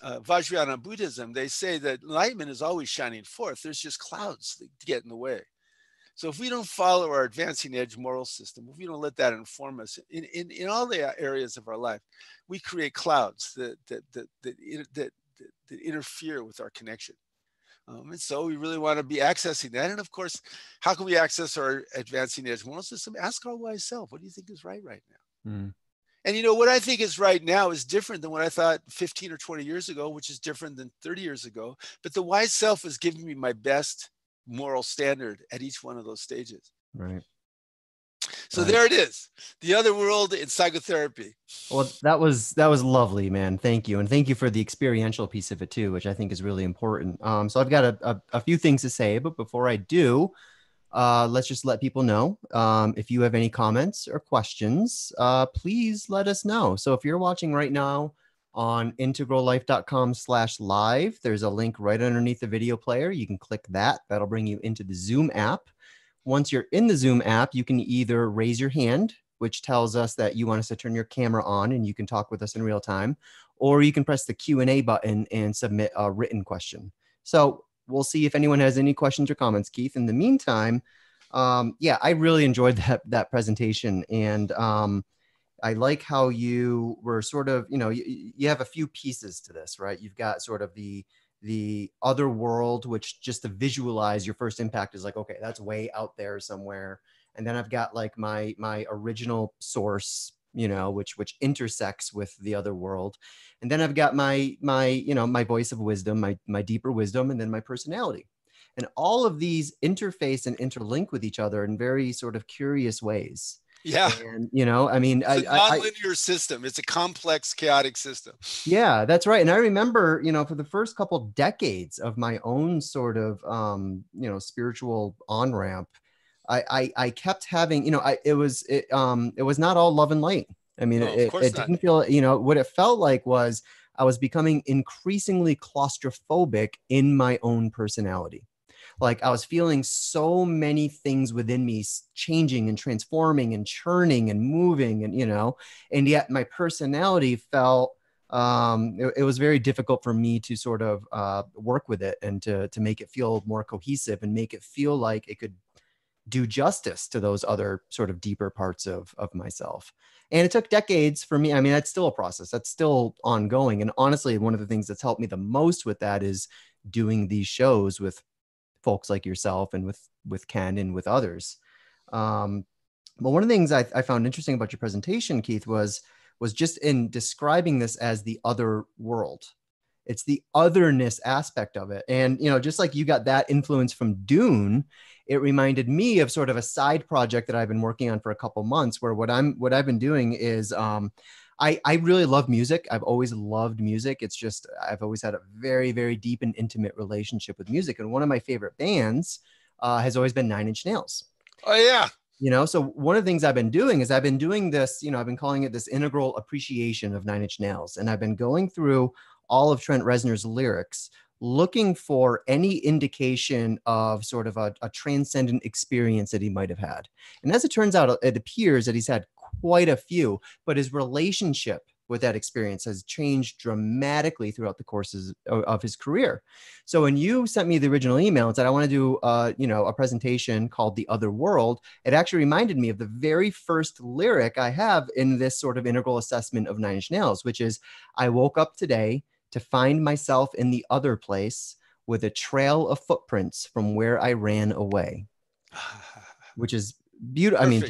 [SPEAKER 1] Vajrayana Buddhism, they say that enlightenment is always shining forth. There's just clouds that get in the way. So if we don't follow our advancing edge moral system, if we don't let that inform us in all the areas of our life, we create clouds that interfere with our connection. And so we really want to be accessing that. And of course, how can we access our advancing edge moral system? Ask our wise self, what do you think is right now? And what I think is right now is different than what I thought 15 or 20 years ago, which is different than 30 years ago. But the wise self is giving me my best moral standard at each one of those stages.
[SPEAKER 2] Right.
[SPEAKER 1] So there it is, the other world in psychotherapy.
[SPEAKER 2] Well, that was lovely, man. Thank you. And thank you for the experiential piece of it too, which I think is really important. So I've got a few things to say, but before I do, let's just let people know. If you have any comments or questions, please let us know. So if you're watching right now on integrallife.com/live, there's a link right underneath the video player. You can click that. That'll bring you into the Zoom app. Once you're in the Zoom app, you can either raise your hand, which tells us that you want us to turn your camera on and you can talk with us in real time, or you can press the Q&A button and submit a written question. So we'll see if anyone has any questions or comments, Keith. In the meantime, I really enjoyed that presentation. And I like how you were sort of, you have a few pieces to this, right? You've got sort of the other world, which just to visualize your first impact is like, okay, that's way out there somewhere. And then I've got like my original source, which intersects with the other world. And then I've got my voice of wisdom, my deeper wisdom, and then my personality. And all of these interface and interlink with each other in very sort of curious ways.
[SPEAKER 1] Yeah.
[SPEAKER 2] And, it's
[SPEAKER 1] a nonlinear system. It's a complex, chaotic system.
[SPEAKER 2] Yeah, that's right. And I remember, for the first couple decades of my own sort of, spiritual on-ramp, I kept having, it was not all love and light. I mean, it didn't feel, what it felt like was I was becoming increasingly claustrophobic in my own personality. Like I was feeling so many things within me changing and transforming and churning and moving and yet my personality felt, it was very difficult for me to sort of work with it and to make it feel more cohesive and make it feel like it could do justice to those other sort of deeper parts of myself. And it took decades for me. I mean, that's still a process. That's still ongoing. And honestly, one of the things that's helped me the most with that is doing these shows with folks like yourself and with Ken and with others. But one of the things I found interesting about your presentation, Keith, was just in describing this as the other world. It's the otherness aspect of it. And, just like you got that influence from Dune, it reminded me of sort of a side project that I've been working on for a couple months where what I've been doing is, I really love music. I've always loved music. It's just, I've always had a very, very deep and intimate relationship with music. And one of my favorite bands has always been 9 Inch Nails.
[SPEAKER 1] Oh yeah.
[SPEAKER 2] So one of the things I've been doing is I've been doing this, I've been calling it this integral appreciation of 9 Inch Nails. And I've been going through all of Trent Reznor's lyrics, looking for any indication of sort of a transcendent experience that he might have had. And as it turns out, it appears that he's had quite a few, but his relationship with that experience has changed dramatically throughout the courses of his career. So when you sent me the original email and said, I want to do, a presentation called The Other World, it actually reminded me of the very first lyric I have in this sort of integral assessment of 9 Inch Nails, which is, I woke up today to find myself in the other place with a trail of footprints from where I ran away. which is beautiful. I mean,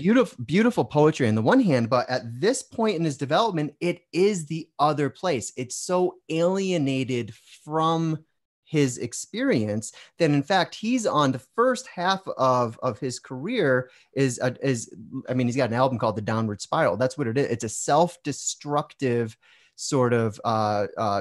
[SPEAKER 2] beautiful poetry on the one hand, but at this point in his development, it is the other place. It's so alienated from his experience that in fact he's on the first half of his career is I mean, he's got an album called The Downward Spiral. That's what it is. It's a self-destructive sort of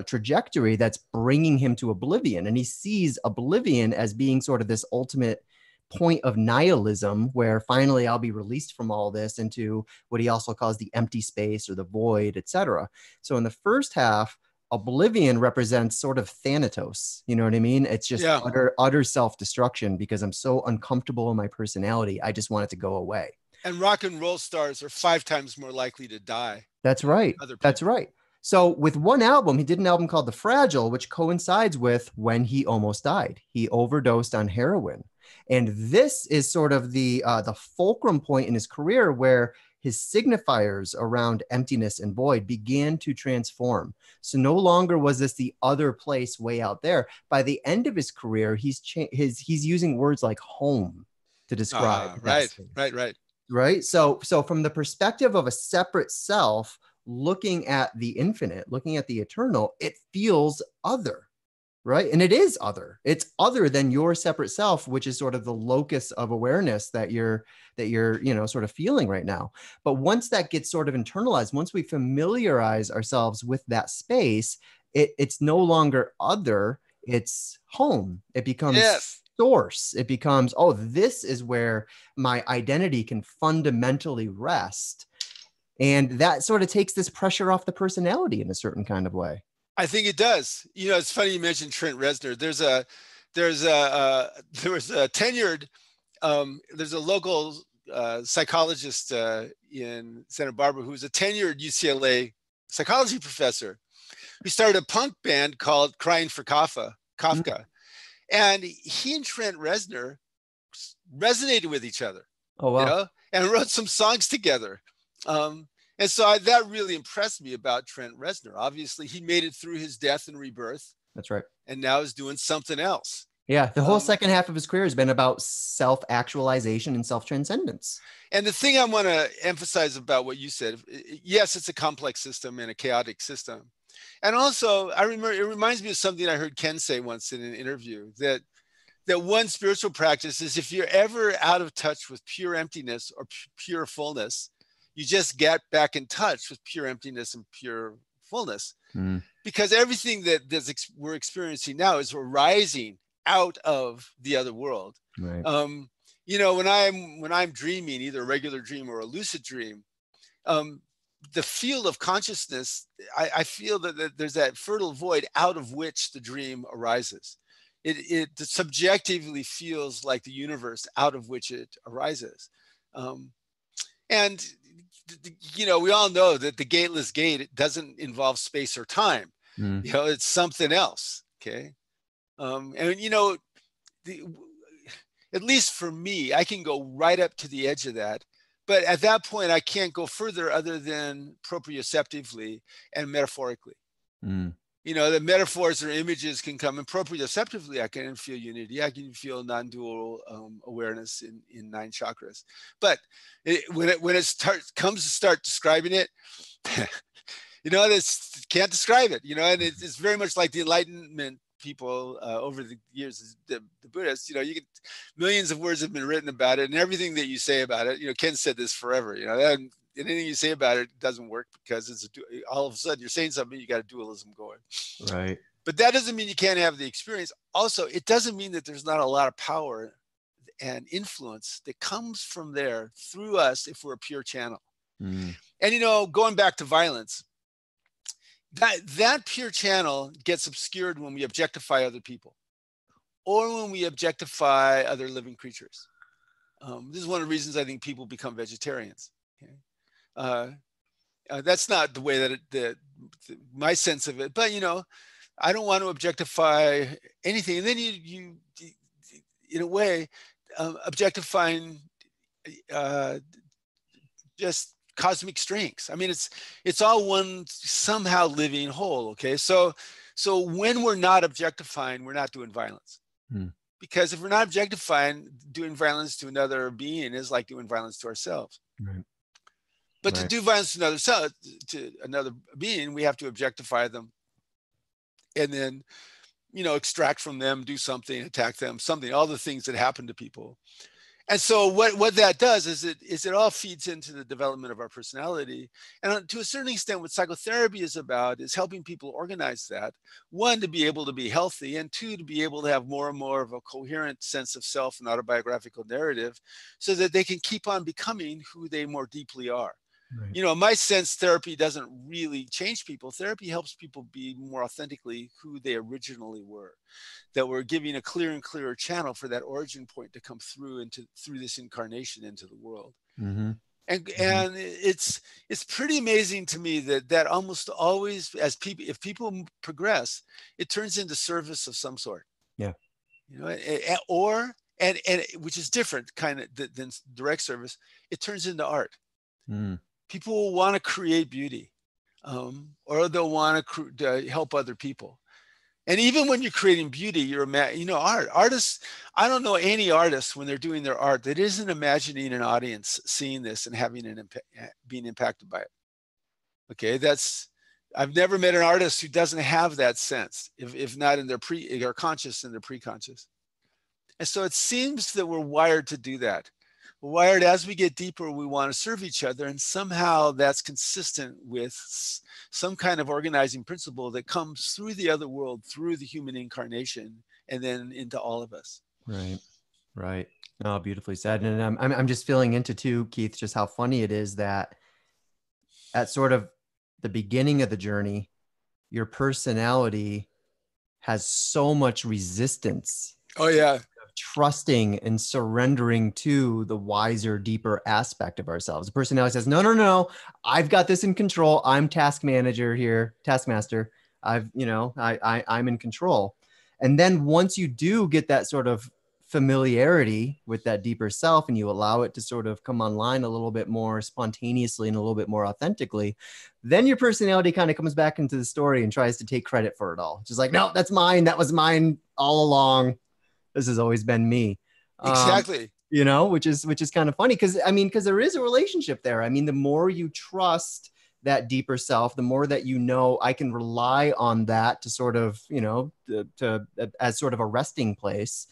[SPEAKER 2] trajectory that's bringing him to oblivion, and he sees oblivion as being sort of this ultimate point of nihilism where finally I'll be released from all this into what he also calls the empty space or the void, etc. So in the first half, oblivion represents sort of Thanatos. You know what I mean? It's just utter self-destruction because I'm so uncomfortable in my personality. I just want it to go away.
[SPEAKER 1] And rock and roll stars are 5 times more likely to die.
[SPEAKER 2] That's right. That's right. So with one album, he did an album called The Fragile, which coincides with when he almost died. He overdosed on heroin. And this is sort of the fulcrum point in his career where his signifiers around emptiness and void began to transform. So no longer was this the other place way out there. By the end of his career, he's using words like home to describe. Right. So from the perspective of a separate self, looking at the infinite, looking at the eternal, it feels other. Right. And it is other. It's other than your separate self, which is sort of the locus of awareness that you're, sort of feeling right now. But once that gets sort of internalized, once we familiarize ourselves with that space, it's no longer other, it's home. It becomes source. It becomes, oh, this is where my identity can fundamentally rest. And that sort of takes this pressure off the personality in a certain kind of way.
[SPEAKER 1] I think it does. It's funny you mentioned Trent Reznor. There's a tenured, there's a local psychologist in Santa Barbara who's a tenured UCLA psychology professor who started a punk band called Crying for Kafka. And he and Trent Reznor resonated with each other.
[SPEAKER 2] Oh, wow.
[SPEAKER 1] And wrote some songs together. And so that really impressed me about Trent Reznor. Obviously, he made it through his death and rebirth.
[SPEAKER 2] That's right.
[SPEAKER 1] And now is doing something else.
[SPEAKER 2] Yeah, the whole second half of his career has been about self-actualization and self-transcendence.
[SPEAKER 1] And the thing I want to emphasize about what you said, yes, it's a complex system and a chaotic system. And also, I remember, it reminds me of something I heard Ken say once in an interview, that one spiritual practice is if you're ever out of touch with pure emptiness or pure fullness, you just get back in touch with pure emptiness and pure fullness, because everything that we're experiencing now is arising out of the other world.
[SPEAKER 2] Right.
[SPEAKER 1] When I'm dreaming, either a regular dream or a lucid dream, the field of consciousness, I feel that there's that fertile void out of which the dream arises. It subjectively feels like the universe out of which it arises, and we all know that the gateless gate, it doesn't involve space or time. It's something else. Okay. At least for me, I can go right up to the edge of that. But at that point, I can't go further other than proprioceptively and metaphorically. The metaphors or images can come, and proprioceptively, I can feel unity. I can feel non-dual awareness in 9 chakras. But when it comes to start describing it, this can't describe it. And it's very much like the Enlightenment people over the years, the Buddhists. You get millions of words have been written about it, and everything that you say about it. Ken said this forever. Anything you say about it doesn't work because all of a sudden you're saying something, you got a dualism going.
[SPEAKER 2] Right.
[SPEAKER 1] But that doesn't mean you can't have the experience. Also, it doesn't mean that there's not a lot of power and influence that comes from there through us if we're a pure channel. And, going back to violence, that pure channel gets obscured when we objectify other people or when we objectify other living creatures. This is one of the reasons I think people become vegetarians. Okay? That's not the way that my sense of it, but I don't want to objectify anything. And then you in a way, objectifying just cosmic strings. I mean, it's all one somehow living whole. Okay, so when we're not objectifying, we're not doing violence, Because if we're not objectifying, doing violence to another being is like doing violence to ourselves.
[SPEAKER 2] Right.
[SPEAKER 1] But to do violence to another being, we have to objectify them, and then, extract from them, do something, attack them, something, all the things that happen to people. And so what that does is it all feeds into the development of our personality. And to a certain extent, what psychotherapy is about is helping people organize that. One, to be able to be healthy, and two, to be able to have more and more of a coherent sense of self and autobiographical narrative so that they can keep on becoming who they more deeply are. Right. In my sense, therapy doesn't really change people. Therapy helps people be more authentically who they originally were, that we're giving a clearer and clearer channel for that origin point to come through this incarnation into the world. Mm-hmm. And it's pretty amazing to me that almost always, if people progress, it turns into service of some sort. Yeah. And which is different kind of than direct service. It turns into art. Mm. People will want to create beauty, or they'll want to help other people. And even when you're creating beauty, artists, I don't know any artist when they're doing their art that isn't imagining an audience seeing this and having being impacted by it. Okay, I've never met an artist who doesn't have that sense, if not in their or conscious, in their pre-conscious. And so it seems that we're wired to do that. We're wired, as we get deeper, we want to serve each other, and somehow that's consistent with some kind of organizing principle that comes through the other world, through the human incarnation, and then into all of us.
[SPEAKER 2] Right. Oh, beautifully said. And I'm just feeling into too, Keith, just how funny it is that at sort of the beginning of the journey, your personality has so much resistance.
[SPEAKER 1] Oh yeah.
[SPEAKER 2] Trusting and surrendering to the wiser, deeper aspect of ourselves. The personality says, no, I've got this in control. I'm taskmaster. I'm in control. And then once you do get that sort of familiarity with that deeper self, and you allow it to sort of come online a little bit more spontaneously and a little bit more authentically, then your personality kind of comes back into the story and tries to take credit for it all. Just like, no, that's mine. That was mine all along. This has always been me.
[SPEAKER 1] Exactly.
[SPEAKER 2] Which is kind of funny because there is a relationship there. I mean, the more you trust that deeper self, the more that I can rely on that to sort of, as sort of a resting place.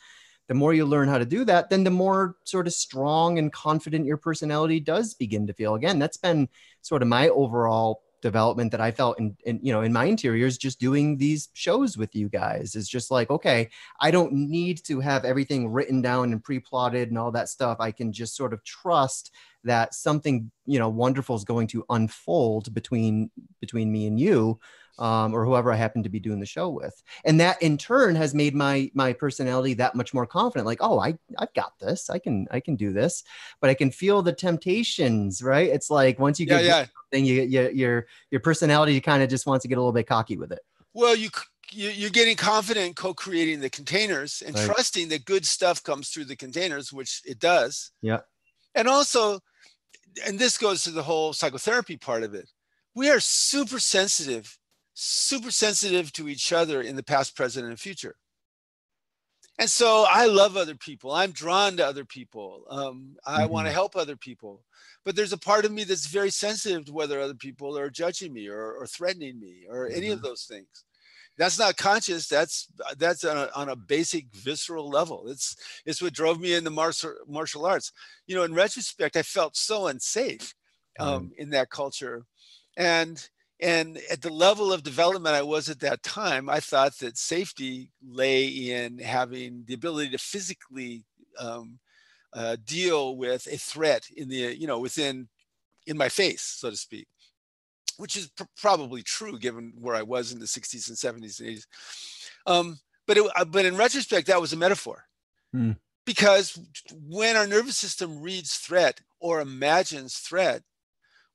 [SPEAKER 2] The more you learn how to do that, then the more sort of strong and confident your personality does begin to feel. Again, that's been sort of my overall development that I felt in my interiors, just doing these shows with you guys. Is just like, okay, I don't need to have everything written down and pre-plotted and all that stuff. I can just sort of trust that something, wonderful is going to unfold between me and you, or whoever I happen to be doing the show with. And that in turn has made my personality that much more confident. Like, oh, I've got this. I can do this. But I can feel the temptations, right? It's like once you get something, your personality kind of just wants to get a little bit cocky with it.
[SPEAKER 1] Well, you're getting confident co-creating the containers and trusting that good stuff comes through the containers, which it does.
[SPEAKER 2] Yeah.
[SPEAKER 1] And also, and this goes to the whole psychotherapy part of it, we are super sensitive to each other in the past, present, and future. And so I love other people. I'm drawn to other people. I want to help other people. But there's a part of me that's very sensitive to whether other people are judging me or threatening me or any of those things. That's not conscious. That's on a basic visceral level. It's what drove me into martial arts. In retrospect, I felt so unsafe in that culture. And at the level of development I was at that time, I thought that safety lay in having the ability to physically deal with a threat in my face, so to speak, which is probably true given where I was in the 60s and 70s and 80s. But in retrospect, that was a metaphor. Because when our nervous system reads threat or imagines threat,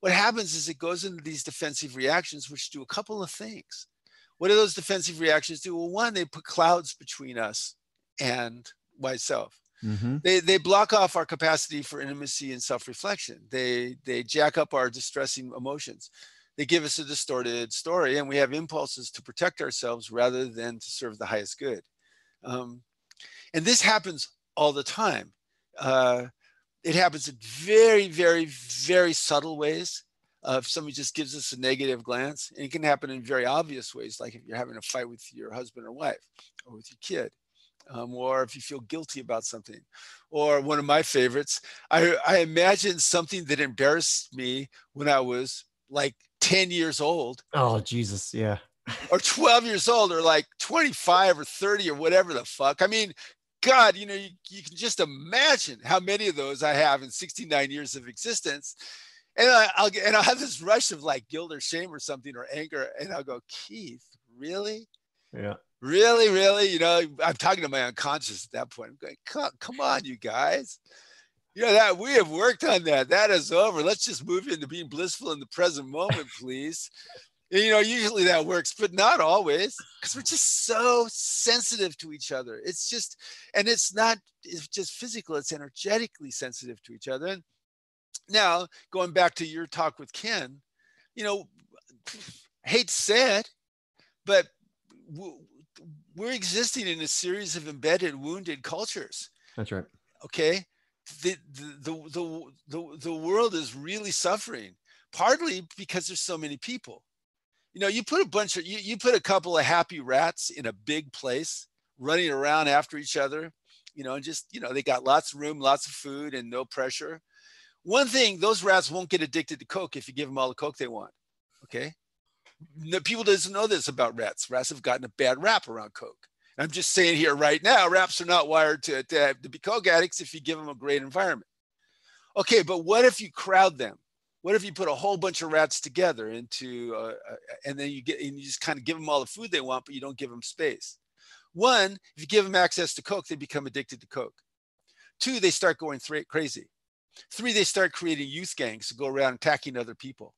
[SPEAKER 1] what happens is it goes into these defensive reactions, which do a couple of things. What do those defensive reactions do? Well, one, they put clouds between us and myself. They block off our capacity for intimacy and self-reflection. They jack up our distressing emotions. They give us a distorted story, and we have impulses to protect ourselves rather than to serve the highest good. And this happens all the time. It happens in very, very, very subtle ways. If somebody just gives us a negative glance, and it can happen in very obvious ways, like if you're having a fight with your husband or wife, or with your kid, or if you feel guilty about something. Or one of my favorites, I imagine something that embarrassed me when I was like 10 years old.
[SPEAKER 2] Oh, Jesus, yeah.
[SPEAKER 1] Or 12 years old, or like 25 or 30 or whatever the fuck. I mean, God, you can just imagine how many of those I have in 69 years of existence. And I'll have this rush of like guilt or shame or something, or anger. And I'll go, Keith, really?
[SPEAKER 2] Yeah.
[SPEAKER 1] Really, really? I'm talking to my unconscious at that point. I'm going, come on, you guys. That we have worked on that. That is over. Let's just move into being blissful in the present moment, please. And, usually that works, but not always, because we're just so sensitive to each other. It's just physical, it's energetically sensitive to each other. And now, going back to your talk with Ken, I hate to say it, but we're existing in a series of embedded, wounded cultures.
[SPEAKER 2] That's right.
[SPEAKER 1] Okay. The world is really suffering, partly because there's so many people. You put a couple of happy rats in a big place running around after each other, and just, they got lots of room, lots of food, and no pressure. One thing, those rats won't get addicted to Coke if you give them all the Coke they want. Okay. People doesn't know this about rats. Rats have gotten a bad rap around Coke. And I'm just saying here right now, rats are not wired to be Coke addicts if you give them a great environment. Okay. But what if you crowd them? What if you put a whole bunch of rats together into, and then you just kind of give them all the food they want, but you don't give them space? One, if you give them access to Coke, they become addicted to Coke. Two, they start going crazy. Three, they start creating youth gangs to go around attacking other people.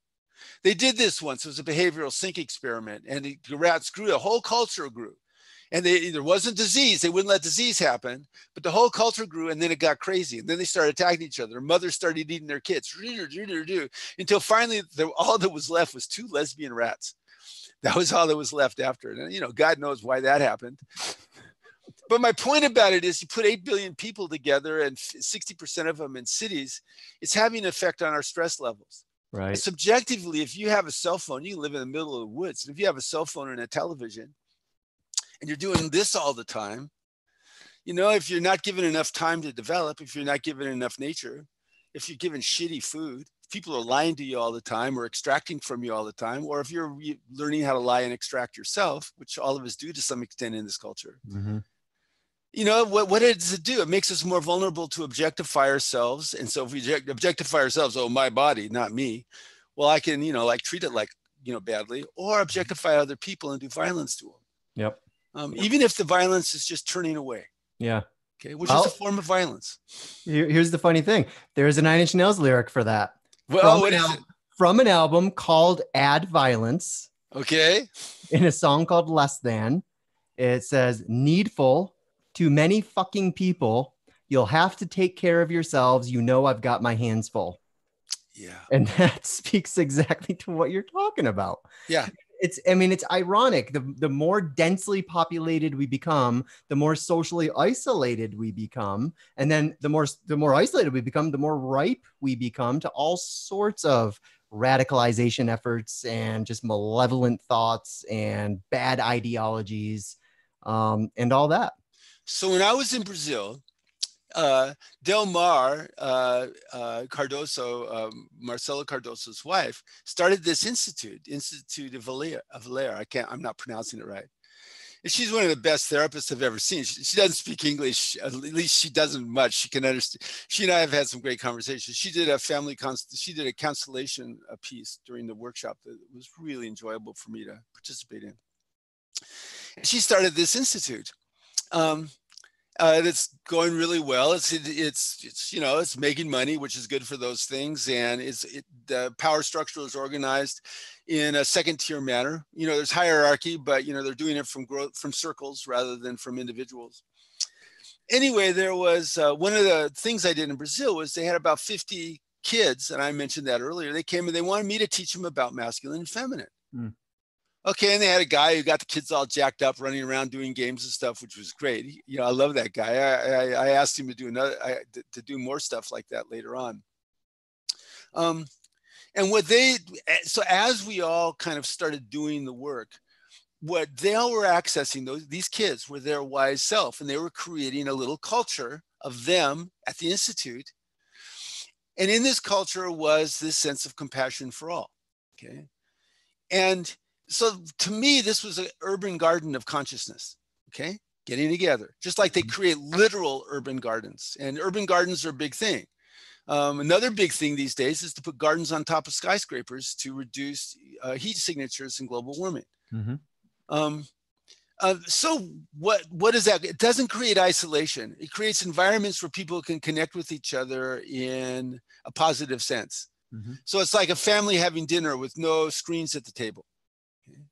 [SPEAKER 1] They did this once. It was a behavioral sync experiment, and the rats grew. A whole culture grew. And there wasn't disease. They wouldn't let disease happen, but the whole culture grew, and then it got crazy. And then they started attacking each other. Mothers started eating their kids, until finally all that was left was 2 lesbian rats. That was all that was left after it. And, God knows why that happened. But my point about it is, you put 8 billion people together and 60% of them in cities, it's having an effect on our stress levels.
[SPEAKER 2] Right.
[SPEAKER 1] And subjectively, if you have a cell phone, you live in the middle of the woods. And if you have a cell phone and a television, and you're doing this all the time, if you're not given enough time to develop, if you're not given enough nature, if you're given shitty food, if people are lying to you all the time or extracting from you all the time, or if you're learning how to lie and extract yourself, which all of us do to some extent in this culture,
[SPEAKER 2] mm-hmm.
[SPEAKER 1] What does it do? It makes us more vulnerable to objectify ourselves. And so if we objectify ourselves, oh, my body, not me, well, I can, treat it like, badly, or objectify other people and do violence to them.
[SPEAKER 2] Yep.
[SPEAKER 1] Even if the violence is just turning away.
[SPEAKER 2] Yeah.
[SPEAKER 1] Okay. Which is a form of violence.
[SPEAKER 2] Here's the funny thing. There's a 9 Inch Nails lyric for that.
[SPEAKER 1] Well,
[SPEAKER 2] from an album called Add Violence.
[SPEAKER 1] Okay.
[SPEAKER 2] In a song called Less Than, it says, needful to many fucking people, you'll have to take care of yourselves. I've got my hands full.
[SPEAKER 1] Yeah.
[SPEAKER 2] And that speaks exactly to what you're talking about.
[SPEAKER 1] Yeah.
[SPEAKER 2] It's ironic. The more densely populated we become, the more socially isolated we become. And then the more isolated we become, the more ripe we become to all sorts of radicalization efforts and just malevolent thoughts and bad ideologies, and all that.
[SPEAKER 1] So when I was in Brazil, Del Mar Cardoso, Marcelo Cardoso's wife, started this Institute of Valer. I'm not pronouncing it right. And she's one of the best therapists I've ever seen. She doesn't speak English, at least she doesn't much. She can understand. She and I have had some great conversations. She did a constellation piece during the workshop that was really enjoyable for me to participate in. And she started this institute. That's going really well. It's making money, which is good for those things. And the power structure is organized in a second tier manner. There's hierarchy, but they're doing it from circles rather than from individuals. Anyway, there was one of the things I did in Brazil was they had about 50 kids, and I mentioned that earlier. They came and they wanted me to teach them about masculine and feminine. Okay, and they had a guy who got the kids all jacked up, running around doing games and stuff, which was great. I love that guy. I asked him to do to do more stuff like that later on. And so as we all kind of started doing the work, what they all were accessing, these kids were their wise self, and they were creating a little culture of them at the Institute. And in this culture was this sense of compassion for all. Okay. And so to me, this was an urban garden of consciousness. Okay. Getting together, just like they create literal urban gardens, and urban gardens are a big thing. Another big thing these days is to put gardens on top of skyscrapers to reduce heat signatures and global warming. Mm-hmm. So what is that? It doesn't create isolation. It creates environments where people can connect with each other in a positive sense. Mm-hmm. So it's like a family having dinner with no screens at the table. Okay?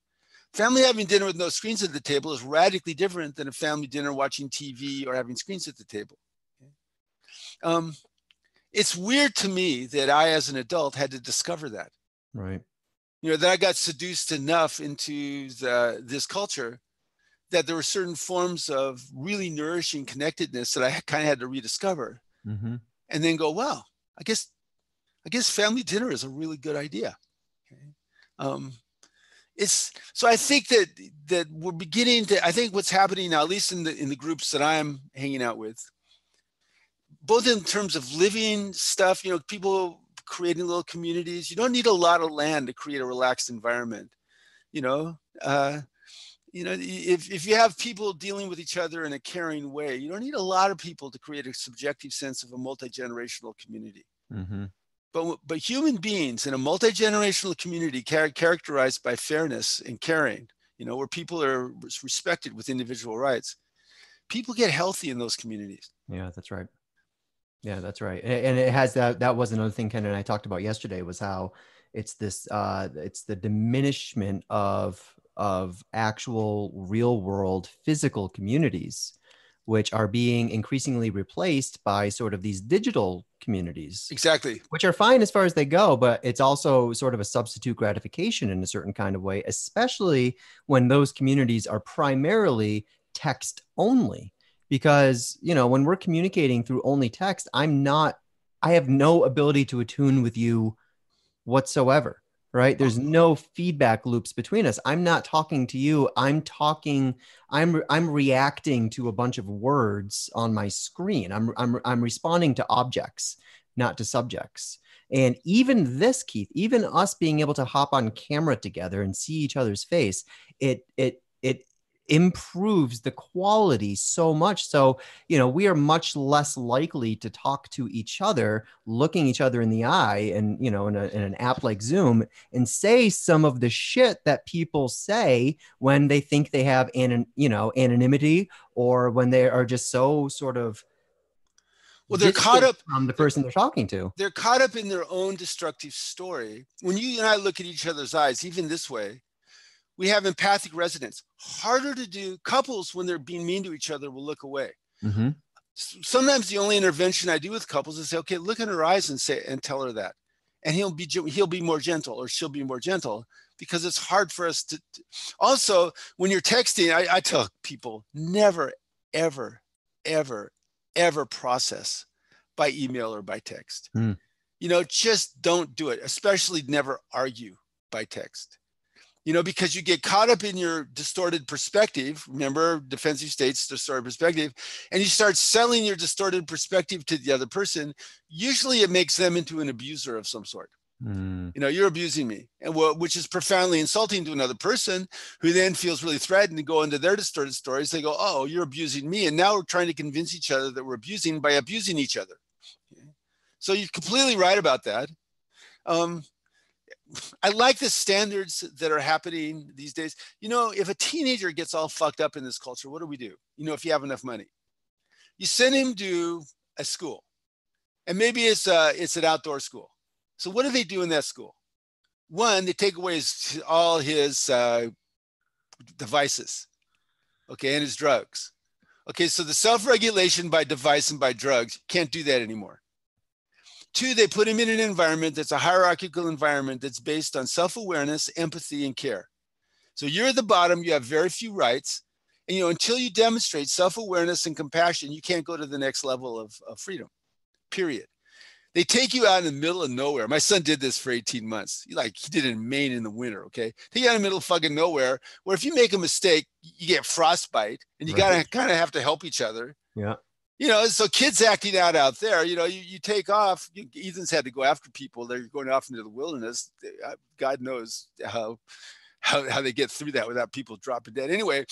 [SPEAKER 1] Family having dinner with no screens at the table is radically different than a family dinner watching TV or having screens at the table. Okay? It's weird to me that I, as an adult, had to discover that.
[SPEAKER 2] Right.
[SPEAKER 1] That I got seduced enough into this culture that there were certain forms of really nourishing connectedness that I kind of had to rediscover, mm-hmm. and then go, wow, I guess family dinner is a really good idea. Okay. So I think that we're beginning to, I think what's happening now, at least in the groups that I'm hanging out with, both in terms of living stuff, people creating little communities. You don't need a lot of land to create a relaxed environment. If you have people dealing with each other in a caring way, you don't need a lot of people to create a subjective sense of a multi-generational community. Mm-hmm. But human beings in a multi-generational community characterized by fairness and caring, where people are respected with individual rights, people get healthy in those communities.
[SPEAKER 2] Yeah, that's right. Yeah, that's right. And it has that was another thing Ken and I talked about yesterday, was how it's this it's the diminishment of actual real world physical communities, which are being increasingly replaced by sort of these digital communities.
[SPEAKER 1] Exactly.
[SPEAKER 2] Which are fine as far as they go, but it's also sort of a substitute gratification in a certain kind of way, especially when those communities are primarily text only. Because, when we're communicating through only text, I have no ability to attune with you whatsoever, right? There's no feedback loops between us. I'm not talking to you. I'm reacting to a bunch of words on my screen. I'm responding to objects, not to subjects. And even this, Keith, even us being able to hop on camera together and see each other's face, it improves the quality so much. So, we are much less likely to talk to each other, looking each other in the eye and, in an app like Zoom, and say some of the shit that people say when they think they have anonymity, or when they are just so sort of,
[SPEAKER 1] they're caught up
[SPEAKER 2] from the person they're talking to.
[SPEAKER 1] They're caught up in their own destructive story. When you and I look at each other's eyes, even this way, we have empathic resonance. Harder to do. Couples, when they're being mean to each other, will look away. Mm-hmm. Sometimes the only intervention I do with couples is say, okay, look in her eyes and tell her that. And he'll be more gentle, or she'll be more gentle, because it's hard for us to. Also, when you're texting, I tell people, never, ever, ever, ever process by email or by text. Mm. Just don't do it, especially never argue by text. Because you get caught up in your distorted perspective. Remember, defensive states, distorted perspective, and you start selling your distorted perspective to the other person. Usually it makes them into an abuser of some sort. Mm. You're abusing me, which is profoundly insulting to another person, who then feels really threatened to go into their distorted stories. They go, oh, you're abusing me. And now we're trying to convince each other that we're abusing by abusing each other. Okay? So you're completely right about that. I like the standards that are happening these days. If a teenager gets all fucked up in this culture, what do we do? If you have enough money, you send him to a school, and maybe it's an outdoor school. So what do they do in that school? One, they take away all his devices, okay, and his drugs. Okay, so the self-regulation by device and by drugs, can't do that anymore. Two, they put him in an environment that's a hierarchical environment that's based on self-awareness, empathy, and care. So you're at the bottom, you have very few rights. And, until you demonstrate self-awareness and compassion, you can't go to the next level of freedom, period. They take you out in the middle of nowhere. My son did this for 18 months. He did it in Maine in the winter, okay? Take you out in the middle of fucking nowhere, where if you make a mistake, you get frostbite, and you gotta kind of have to help each other.
[SPEAKER 2] Yeah.
[SPEAKER 1] So kids acting out there, you take off. Ethan's had to go after people. They're going off into the wilderness. God knows how they get through that without people dropping dead. Anyway,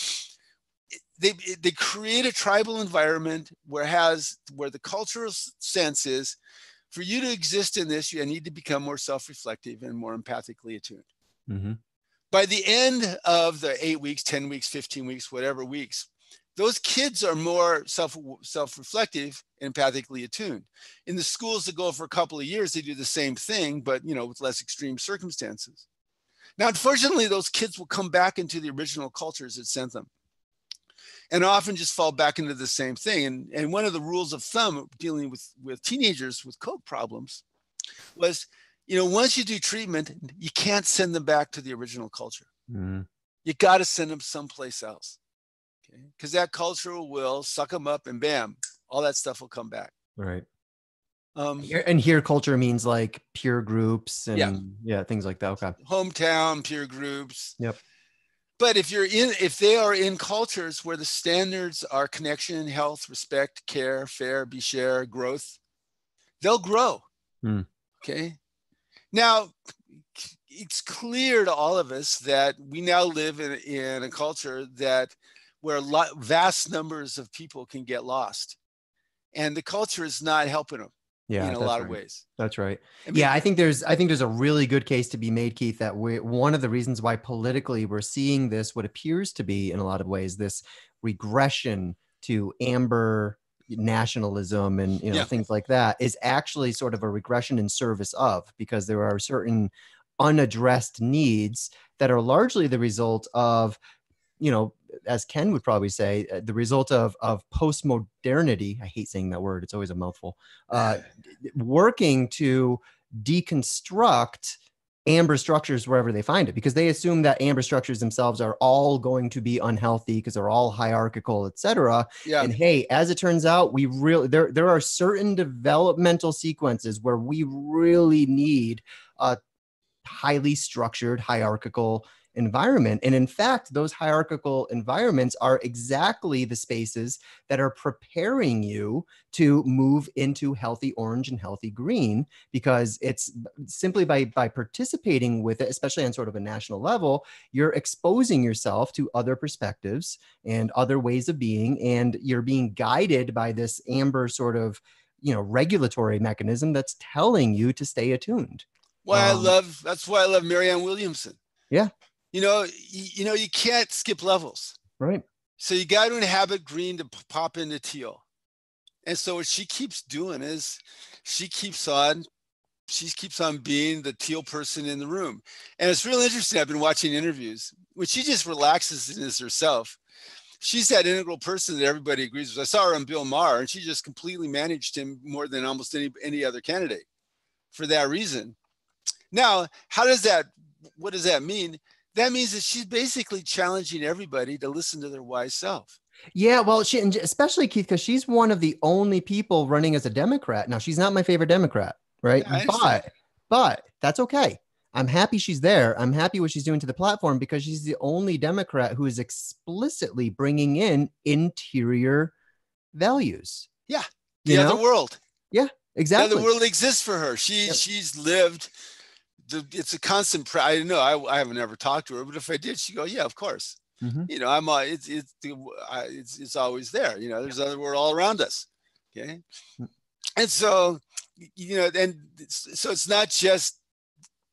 [SPEAKER 1] they create a tribal environment where the cultural sense is, for you to exist in this, you need to become more self-reflective and more empathically attuned.
[SPEAKER 2] Mm-hmm.
[SPEAKER 1] By the end of the 8 weeks, 10 weeks, 15 weeks, whatever weeks, those kids are more self-reflective, empathically attuned. In the schools that go for a couple of years, they do the same thing, but with less extreme circumstances. Now, unfortunately, those kids will come back into the original cultures that sent them, and often just fall back into the same thing. And one of the rules of thumb dealing with teenagers with coke problems was, once you do treatment, you can't send them back to the original culture.
[SPEAKER 2] Mm-hmm.
[SPEAKER 1] You got to send them someplace else, okay? Because that culture will suck them up, and bam, all that stuff will come back.
[SPEAKER 2] Right. And here culture means like peer groups and things like that. Okay.
[SPEAKER 1] Hometown, peer groups.
[SPEAKER 2] Yep.
[SPEAKER 1] But if they are in cultures where the standards are connection, health, respect, care, fair, be share, growth, they'll grow. Okay. Now, it's clear to all of us that we now live in a culture where vast numbers of people can get lost, and the culture is not helping them.
[SPEAKER 2] Yeah,
[SPEAKER 1] in a lot of ways.
[SPEAKER 2] That's right. I think there's a really good case to be made, Keith, that one of the reasons why politically we're seeing this, what appears to be in a lot of ways, this regression to amber nationalism and things like that, is actually sort of a regression in service of, because there are certain unaddressed needs that are largely the result of, as Ken would probably say, the result of postmodernity. I hate saying that word. It's always a mouthful. Working to deconstruct amber structures wherever they find it, because they assume that amber structures themselves are all going to be unhealthy because they're all hierarchical, etc.
[SPEAKER 1] Yeah.
[SPEAKER 2] And hey, as it turns out, there are certain developmental sequences where we really need a highly structured hierarchical environment. And in fact, those hierarchical environments are exactly the spaces that are preparing you to move into healthy orange and healthy green, because it's simply by participating with it, especially on sort of a national level, you're exposing yourself to other perspectives and other ways of being, and you're being guided by this amber sort of, regulatory mechanism that's telling you to stay attuned.
[SPEAKER 1] That's why I love Marianne Williamson.
[SPEAKER 2] Yeah.
[SPEAKER 1] You can't skip levels.
[SPEAKER 2] Right.
[SPEAKER 1] So you got to inhabit green to pop into teal. And so what she keeps doing is she keeps on being the teal person in the room. And it's real interesting. I've been watching interviews when she just relaxes and is herself. She's that integral person that everybody agrees with. I saw her on Bill Maher, and she just completely managed him more than almost any other candidate for that reason. Now, what does that mean? That means that she's basically challenging everybody to listen to their wise self.
[SPEAKER 2] Yeah, well, especially Keith, because she's one of the only people running as a Democrat. Now, she's not my favorite Democrat, right?
[SPEAKER 1] Yeah,
[SPEAKER 2] but that's okay. I'm happy she's there. I'm happy what she's doing to the platform, because she's the only Democrat who is explicitly bringing in interior values.
[SPEAKER 1] Yeah, the other world.
[SPEAKER 2] Yeah, exactly.
[SPEAKER 1] The other world exists for her. She's lived. It's a constant. I know. I haven't ever talked to her, but if I did, she'd go, "Yeah, of course."
[SPEAKER 2] Mm-hmm.
[SPEAKER 1] It's always there. There's other world all around us. Okay, and so so it's not just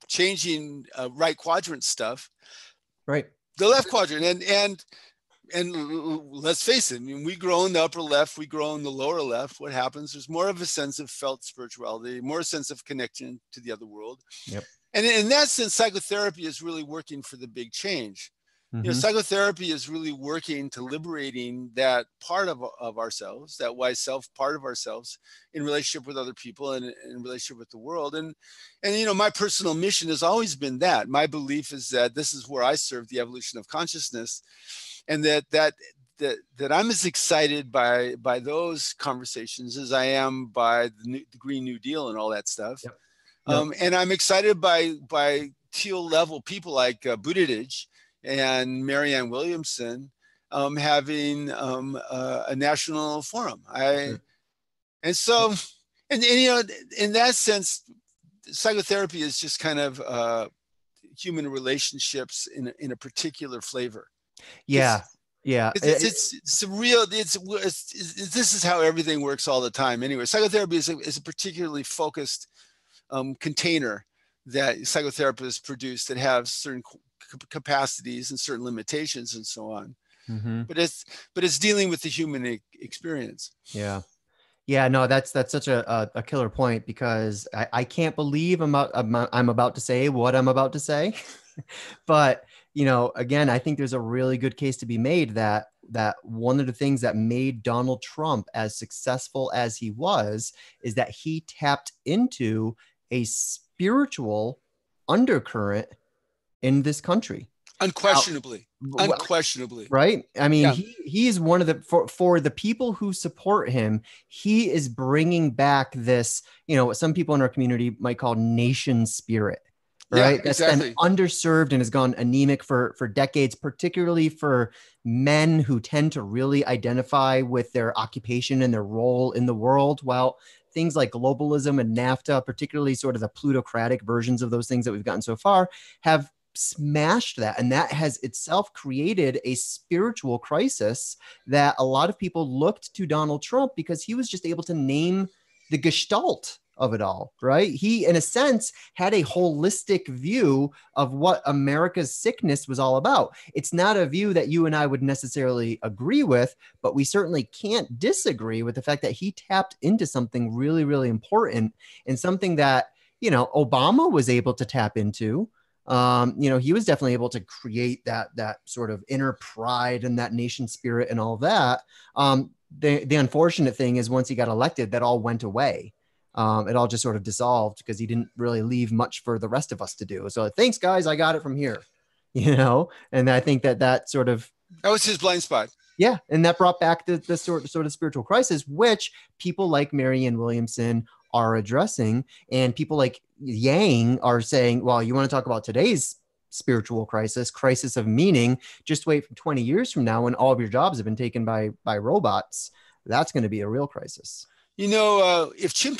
[SPEAKER 1] changing right quadrant stuff,
[SPEAKER 2] right?
[SPEAKER 1] The left quadrant, and let's face it. I mean, we grow in the upper left, we grow in the lower left. What happens? There's more of a sense of felt spirituality, more sense of connection to the other world.
[SPEAKER 2] Yep.
[SPEAKER 1] And in that sense, psychotherapy is really working for the big change. Psychotherapy is really working to liberating that part of ourselves, that wise self part of ourselves, in relationship with other people and in relationship with the world. And my personal mission has always been that. My belief is that this is where I serve the evolution of consciousness, and that I'm as excited by those conversations as I am by the Green New Deal and all that stuff. Yep. And I'm excited by teal level people like Buttigieg and Marianne Williamson having a national forum. And so, and in that sense, psychotherapy is just kind of human relationships in a particular flavor.
[SPEAKER 2] Yeah.
[SPEAKER 1] It's real. This is how everything works all the time. Anyway, psychotherapy is a particularly focused container that psychotherapists produce that have certain capacities and certain limitations and so on. But it's dealing with the human experience.
[SPEAKER 2] Yeah, no, that's such a killer point, because I can't believe I'm about to say what I'm about to say. But again, I think there's a really good case to be made that one of the things that made Donald Trump as successful as he was is that he tapped into a spiritual undercurrent in this country.
[SPEAKER 1] Unquestionably.
[SPEAKER 2] Right. I mean, he's one of the, for the people who support him, he is bringing back this, what some people in our community might call nation spirit. Right.
[SPEAKER 1] Yeah,
[SPEAKER 2] that's
[SPEAKER 1] exactly.
[SPEAKER 2] been underserved and has gone anemic for decades, particularly for men who tend to really identify with their occupation and their role in the world. While things like globalism and NAFTA, particularly sort of the plutocratic versions of those things that we've gotten so far, have smashed that. And that has itself created a spiritual crisis that a lot of people looked to Donald Trump because he was just able to name the gestalt of it all, right? He, in a sense, had a holistic view of what America's sickness was all about. It's not a view that you and I would necessarily agree with, but we certainly can't disagree with the fact that he tapped into something really, really important, and something that, Obama was able to tap into. He was definitely able to create that sort of inner pride and that nation spirit and all that. The unfortunate thing is, once he got elected, that all went away. It all just sort of dissolved because he didn't really leave much for the rest of us to do. So thanks, guys. I got it from here, and I think that sort of,
[SPEAKER 1] that was his blind spot.
[SPEAKER 2] Yeah. And that brought back the sort of spiritual crisis, which people like Marianne Williamson are addressing. And people like Yang are saying, well, you want to talk about today's spiritual crisis of meaning, just wait for 20 years from now when all of your jobs have been taken by robots. That's going to be a real crisis.
[SPEAKER 1] If two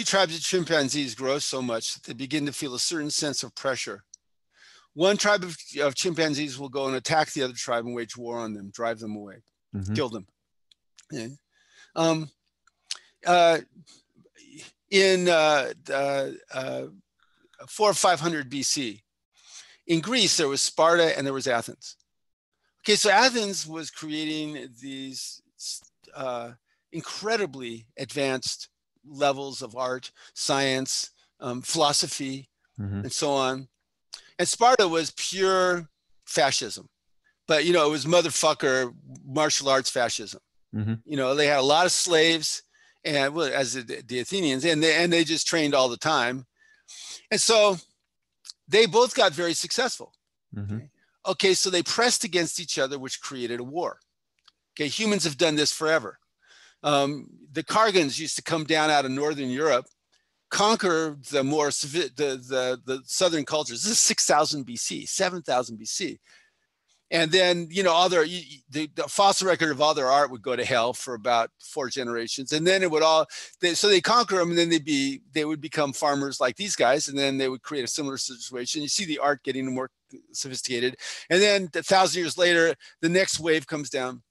[SPEAKER 1] tribes of chimpanzees grow so much that they begin to feel a certain sense of pressure, one tribe of chimpanzees will go and attack the other tribe and wage war on them, drive them away, kill them. Yeah. In 400 or 500 BC, in Greece, there was Sparta and there was Athens. Okay, so Athens was creating these incredibly advanced levels of art, science, philosophy, and so on. And Sparta was pure fascism, but it was motherfucker martial arts fascism. They had a lot of slaves, and as the Athenians, and they just trained all the time, and so they both got very successful. Okay, so they pressed against each other, which created a war. Okay, humans have done this forever. The Kargans used to come down out of Northern Europe, conquer the more the southern cultures. This is 6,000 BC, 7,000 BC. And then, the fossil record of all their art would go to hell for about 4 generations. And then it would so they conquer them, and then they would become farmers like these guys. And then they would create a similar situation. You see the art getting more sophisticated. And then 1,000 years later, the next wave comes down.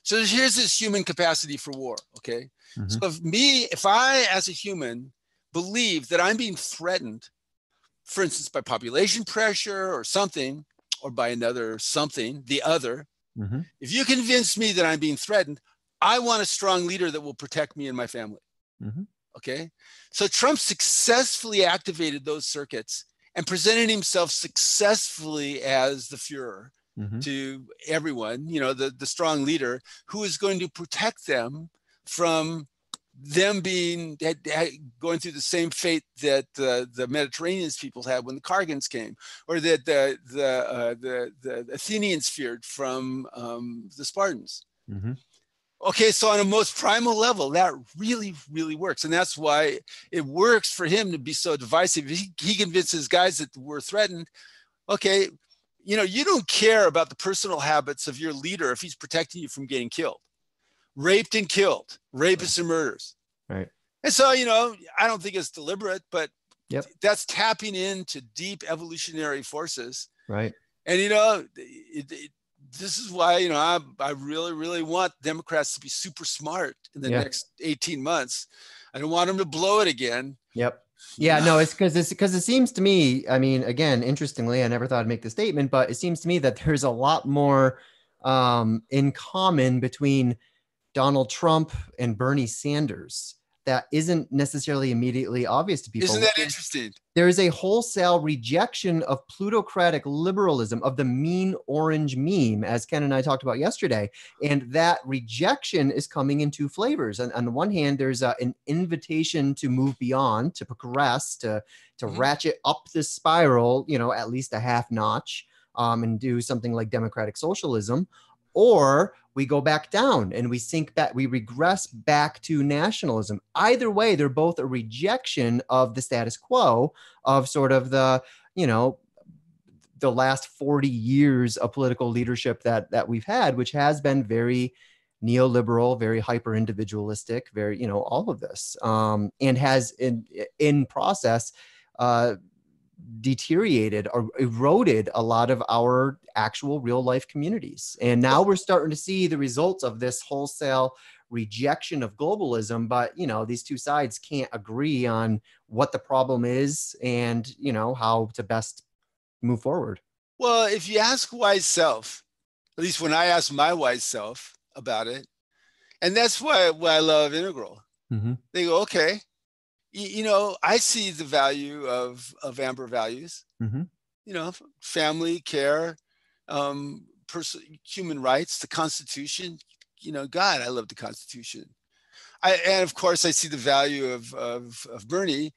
[SPEAKER 1] So here's this human capacity for war, okay? So if I, as a human, believe that I'm being threatened, for instance, by population pressure or something, or by another something, the other, if you convince me that I'm being threatened, I want a strong leader that will protect me and my family, okay? So Trump successfully activated those circuits and presented himself successfully as the Führer to everyone, the strong leader who is going to protect them from them being going through the same fate that the Mediterranean people had when the Kargins came, or that the Athenians feared from the Spartans. Okay, so on a most primal level, that really, really works. And that's why it works for him to be so divisive. He convinces guys that we're threatened. Okay, you don't care about the personal habits of your leader if he's protecting you from getting killed, raped and killed, rapists and murders.
[SPEAKER 2] Right.
[SPEAKER 1] And so, I don't think it's deliberate, but that's tapping into deep evolutionary forces.
[SPEAKER 2] Right.
[SPEAKER 1] And, this is why, I really, really want Democrats to be super smart in the next 18 months. I don't want them to blow it again.
[SPEAKER 2] Yep. Yeah, no, it's because it seems to me, I mean, again, interestingly, I never thought I'd make the statement, but it seems to me that there's a lot more in common between Donald Trump and Bernie Sanders that isn't necessarily immediately obvious to people.
[SPEAKER 1] Isn't that interesting?
[SPEAKER 2] There is a wholesale rejection of plutocratic liberalism, of the mean orange meme, as Ken and I talked about yesterday. And that rejection is coming in two flavors. And on the one hand, there's an invitation to move beyond, to progress, to ratchet up the spiral, at least a half notch, and do something like democratic socialism. Or we go back down and we sink back, we regress back to nationalism. Either way, they're both a rejection of the status quo, of sort of the last 40 years of political leadership that we've had, which has been very neoliberal, very hyper individualistic, very, all of this, and has in process, deteriorated or eroded a lot of our actual real life communities. And now we're starting to see the results of this wholesale rejection of globalism. But, these two sides can't agree on what the problem is and, how to best move forward.
[SPEAKER 1] Well, if you ask wise self, at least when I ask my wise self about it, and that's why I love Integral, they go, okay, I see the value of Amber values, family, care, human rights, the Constitution. God, I love the Constitution. And of course, I see the value of Bernie.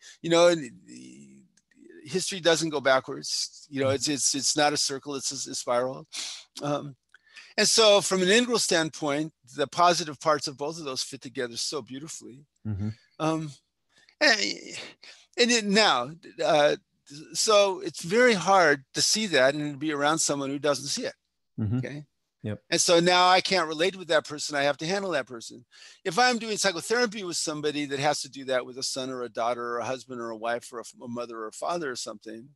[SPEAKER 1] History doesn't go backwards. It's not a circle; it's a spiral. And so, from an integral standpoint, the positive parts of both of those fit together so beautifully. So it's very hard to see that and to be around someone who doesn't see it. Okay.
[SPEAKER 2] Yep.
[SPEAKER 1] And so now I can't relate with that person. I have to handle that person. If I'm doing psychotherapy with somebody that has to do that with a son or a daughter or a husband or a wife or a mother or a father or something,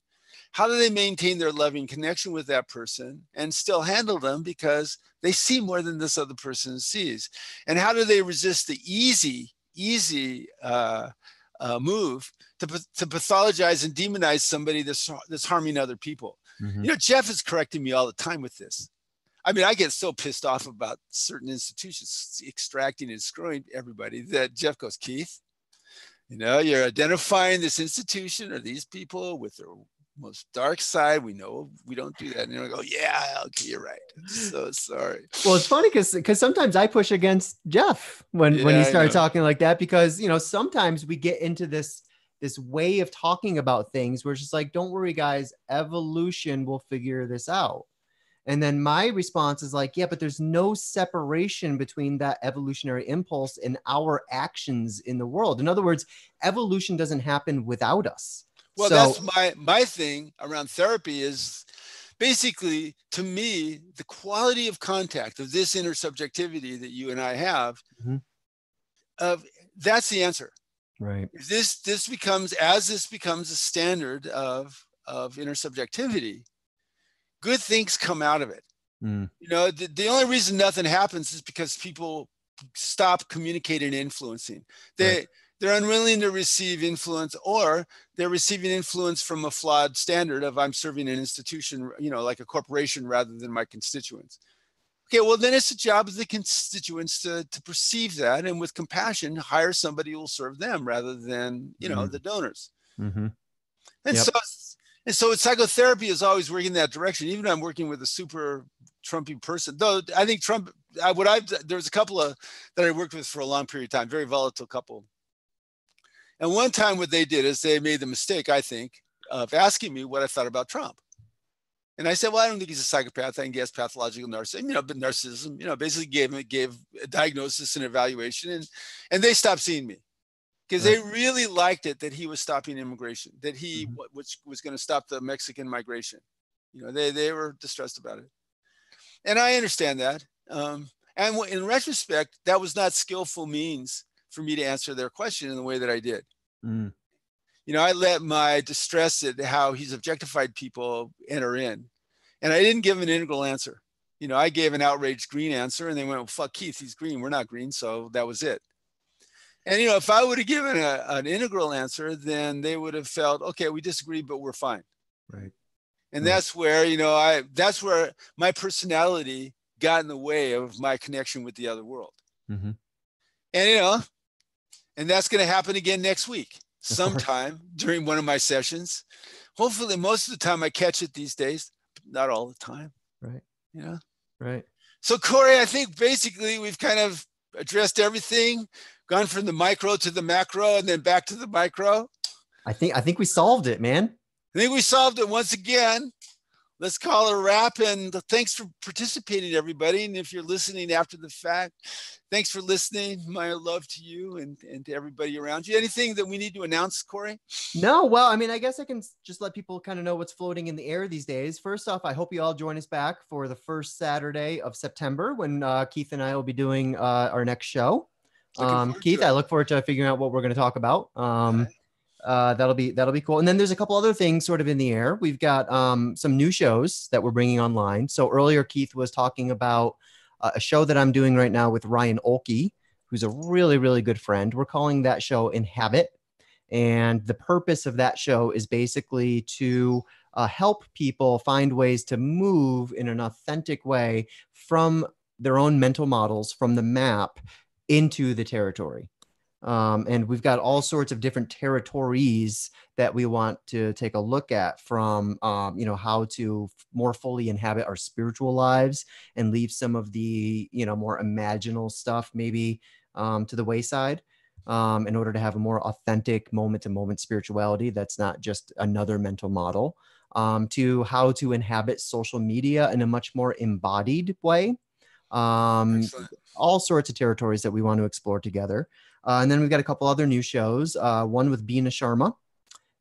[SPEAKER 1] how do they maintain their loving connection with that person and still handle them because they see more than this other person sees? And how do they resist the easy move to pathologize and demonize somebody that's harming other people? Jeff is correcting me all the time with this. I mean, I get so pissed off about certain institutions extracting and screwing everybody that Jeff goes, Keith, you're identifying this institution or these people with their most dark side. We know we don't do that. And I go, yeah, okay, you're right. I'm so sorry.
[SPEAKER 2] Well, it's funny because sometimes I push against Jeff when he started talking like that, because, sometimes we get into this way of talking about things where it's just like, don't worry, guys, evolution will figure this out. And then my response is like, yeah, but there's no separation between that evolutionary impulse and our actions in the world. In other words, evolution doesn't happen without us.
[SPEAKER 1] Well, that's my thing around therapy is basically, to me, the quality of contact of this intersubjectivity that you and I have, that's the answer.
[SPEAKER 2] Right.
[SPEAKER 1] If this becomes a standard of intersubjectivity, good things come out of it. The only reason nothing happens is because people stop communicating and influencing. They're unwilling to receive influence, or they're receiving influence from a flawed standard of I'm serving an institution, like a corporation rather than my constituents. Okay, well, then it's the job of the constituents to perceive that, and with compassion, hire somebody who will serve them rather than, the donors. And And so psychotherapy is always working in that direction. Even though I'm working with a super Trumpy person, though I think Trump, there's a couple of that I worked with for a long period of time, very volatile couple. And one time what they did is they made the mistake, I think, of asking me what I thought about Trump. And I said, well, I don't think he's a psychopath. I think he has pathological narcissism, but narcissism, basically gave a diagnosis and evaluation, and they stopped seeing me because they really liked it that he was stopping immigration, that he was going to stop the Mexican migration. They were distressed about it. And I understand that. And in retrospect, that was not skillful means for me to answer their question in the way that I did. Mm. I let my distress at how he's objectified people enter in. And I didn't give him an integral answer. I gave an outraged green answer, and they went, well, fuck Keith, he's green. We're not green. So that was it. And, if I would have given an integral answer, then they would have felt, okay, we disagree, but we're fine. Right. And that's where, that's where my personality got in the way of my connection with the other world. Mm-hmm. And, and that's going to happen again next week, sometime during one of my sessions. Hopefully, most of the time I catch it these days, but not all the time. Right. Right. So, Corey, I think basically we've kind of addressed everything, gone from the micro to the macro and then back to the micro.
[SPEAKER 2] I think we solved it, man.
[SPEAKER 1] I think we solved it once again. Let's call it a wrap. And thanks for participating, everybody. And if you're listening after the fact, thanks for listening. My love to you and to everybody around you. Anything that we need to announce, Corey?
[SPEAKER 2] No, well, I mean, I guess I can just let people kind of know what's floating in the air these days. First off, I hope you all join us back for the first Saturday of September when Keith and I will be doing our next show. Keith, I look forward to figuring out what we're going to talk about. That'll be cool. And then there's a couple other things sort of in the air. We've got some new shows that we're bringing online. So earlier, Keith was talking about a show that I'm doing right now with Ryan Olkey, who's a really, really good friend. We're calling that show Inhabit. And the purpose of that show is basically to help people find ways to move in an authentic way from their own mental models, from the map into the territory. And we've got all sorts of different territories that we want to take a look at, from, how to more fully inhabit our spiritual lives and leave some of the, more imaginal stuff maybe to the wayside, in order to have a more authentic moment-to-moment spirituality that's not just another mental model, to how to inhabit social media in a much more embodied way. All sorts of territories that we want to explore together. And then we've got a couple other new shows, one with Beena Sharma,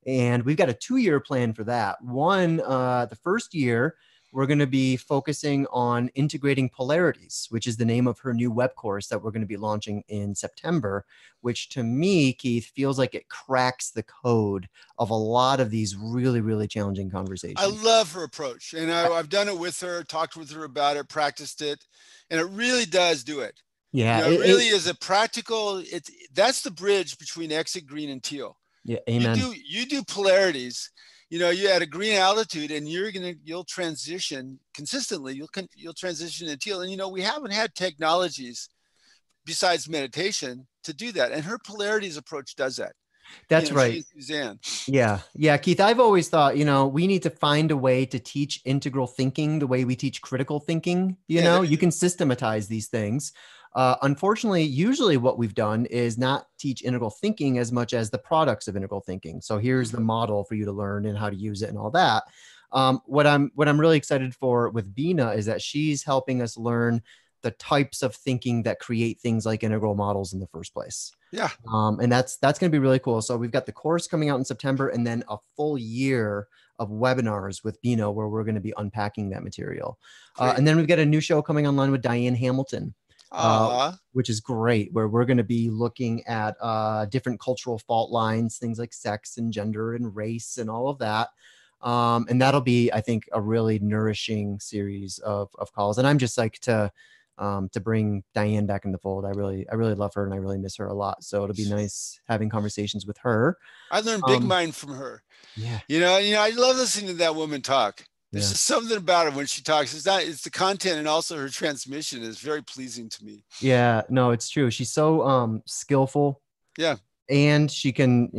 [SPEAKER 2] and we've got a 2-year plan for that. One, the first year, we're going to be focusing on integrating polarities, which is the name of her new web course that we're going to be launching in September, which to me, Keith, feels like it cracks the code of a lot of these really, really challenging conversations.
[SPEAKER 1] I love her approach, and I've done it with her, talked with her about it, practiced it, and it really does do it.
[SPEAKER 2] Yeah,
[SPEAKER 1] it really is a practical. That's the bridge between exit green and teal.
[SPEAKER 2] Yeah, amen.
[SPEAKER 1] You do polarities. You at a green altitude, and you'll transition consistently. You'll transition to teal, and we haven't had technologies besides meditation to do that. And her polarities approach does that.
[SPEAKER 2] That's right.
[SPEAKER 1] Suzanne.
[SPEAKER 2] Yeah, Keith. I've always thought, we need to find a way to teach integral thinking the way we teach critical thinking. You can systematize these things. Unfortunately, usually what we've done is not teach integral thinking as much as the products of integral thinking. So here's the model for you to learn and how to use it and all that. What I'm really excited for with Beena is that she's helping us learn the types of thinking that create things like integral models in the first place.
[SPEAKER 1] Yeah.
[SPEAKER 2] And that's going to be really cool. So we've got the course coming out in September, and then a full year of webinars with Beena where we're going to be unpacking that material. And then we've got a new show coming online with Diane Hamilton. Which is great, where we're going to be looking at different cultural fault lines, things like sex and gender and race and all of that. And that'll be, I think, a really nourishing series of calls. And I'm just like to bring Diane back in the fold. I really love her, and I really miss her a lot. So it'll be nice having conversations with her.
[SPEAKER 1] I learned big mind from her.
[SPEAKER 2] Yeah.
[SPEAKER 1] I love listening to that woman talk. There's just something about it when she talks. It's the content, and also her transmission is very pleasing to me.
[SPEAKER 2] Yeah, no, it's true. She's so skillful.
[SPEAKER 1] Yeah.
[SPEAKER 2] And she can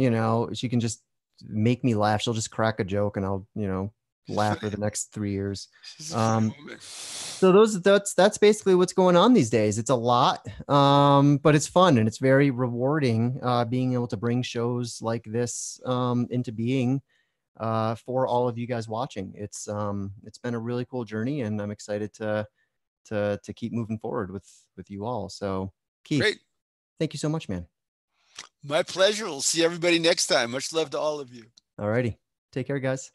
[SPEAKER 2] just make me laugh. She'll just crack a joke and I'll, laugh for the next 3 years. So that's basically what's going on these days. It's a lot, but it's fun and it's very rewarding being able to bring shows like this into being for all of you guys watching. It's been a really cool journey, and I'm excited to keep moving forward with you all. So Keith, great. Thank you so much, man.
[SPEAKER 1] My pleasure. We'll see everybody next time. Much love to all of you.
[SPEAKER 2] All righty. Take care, guys.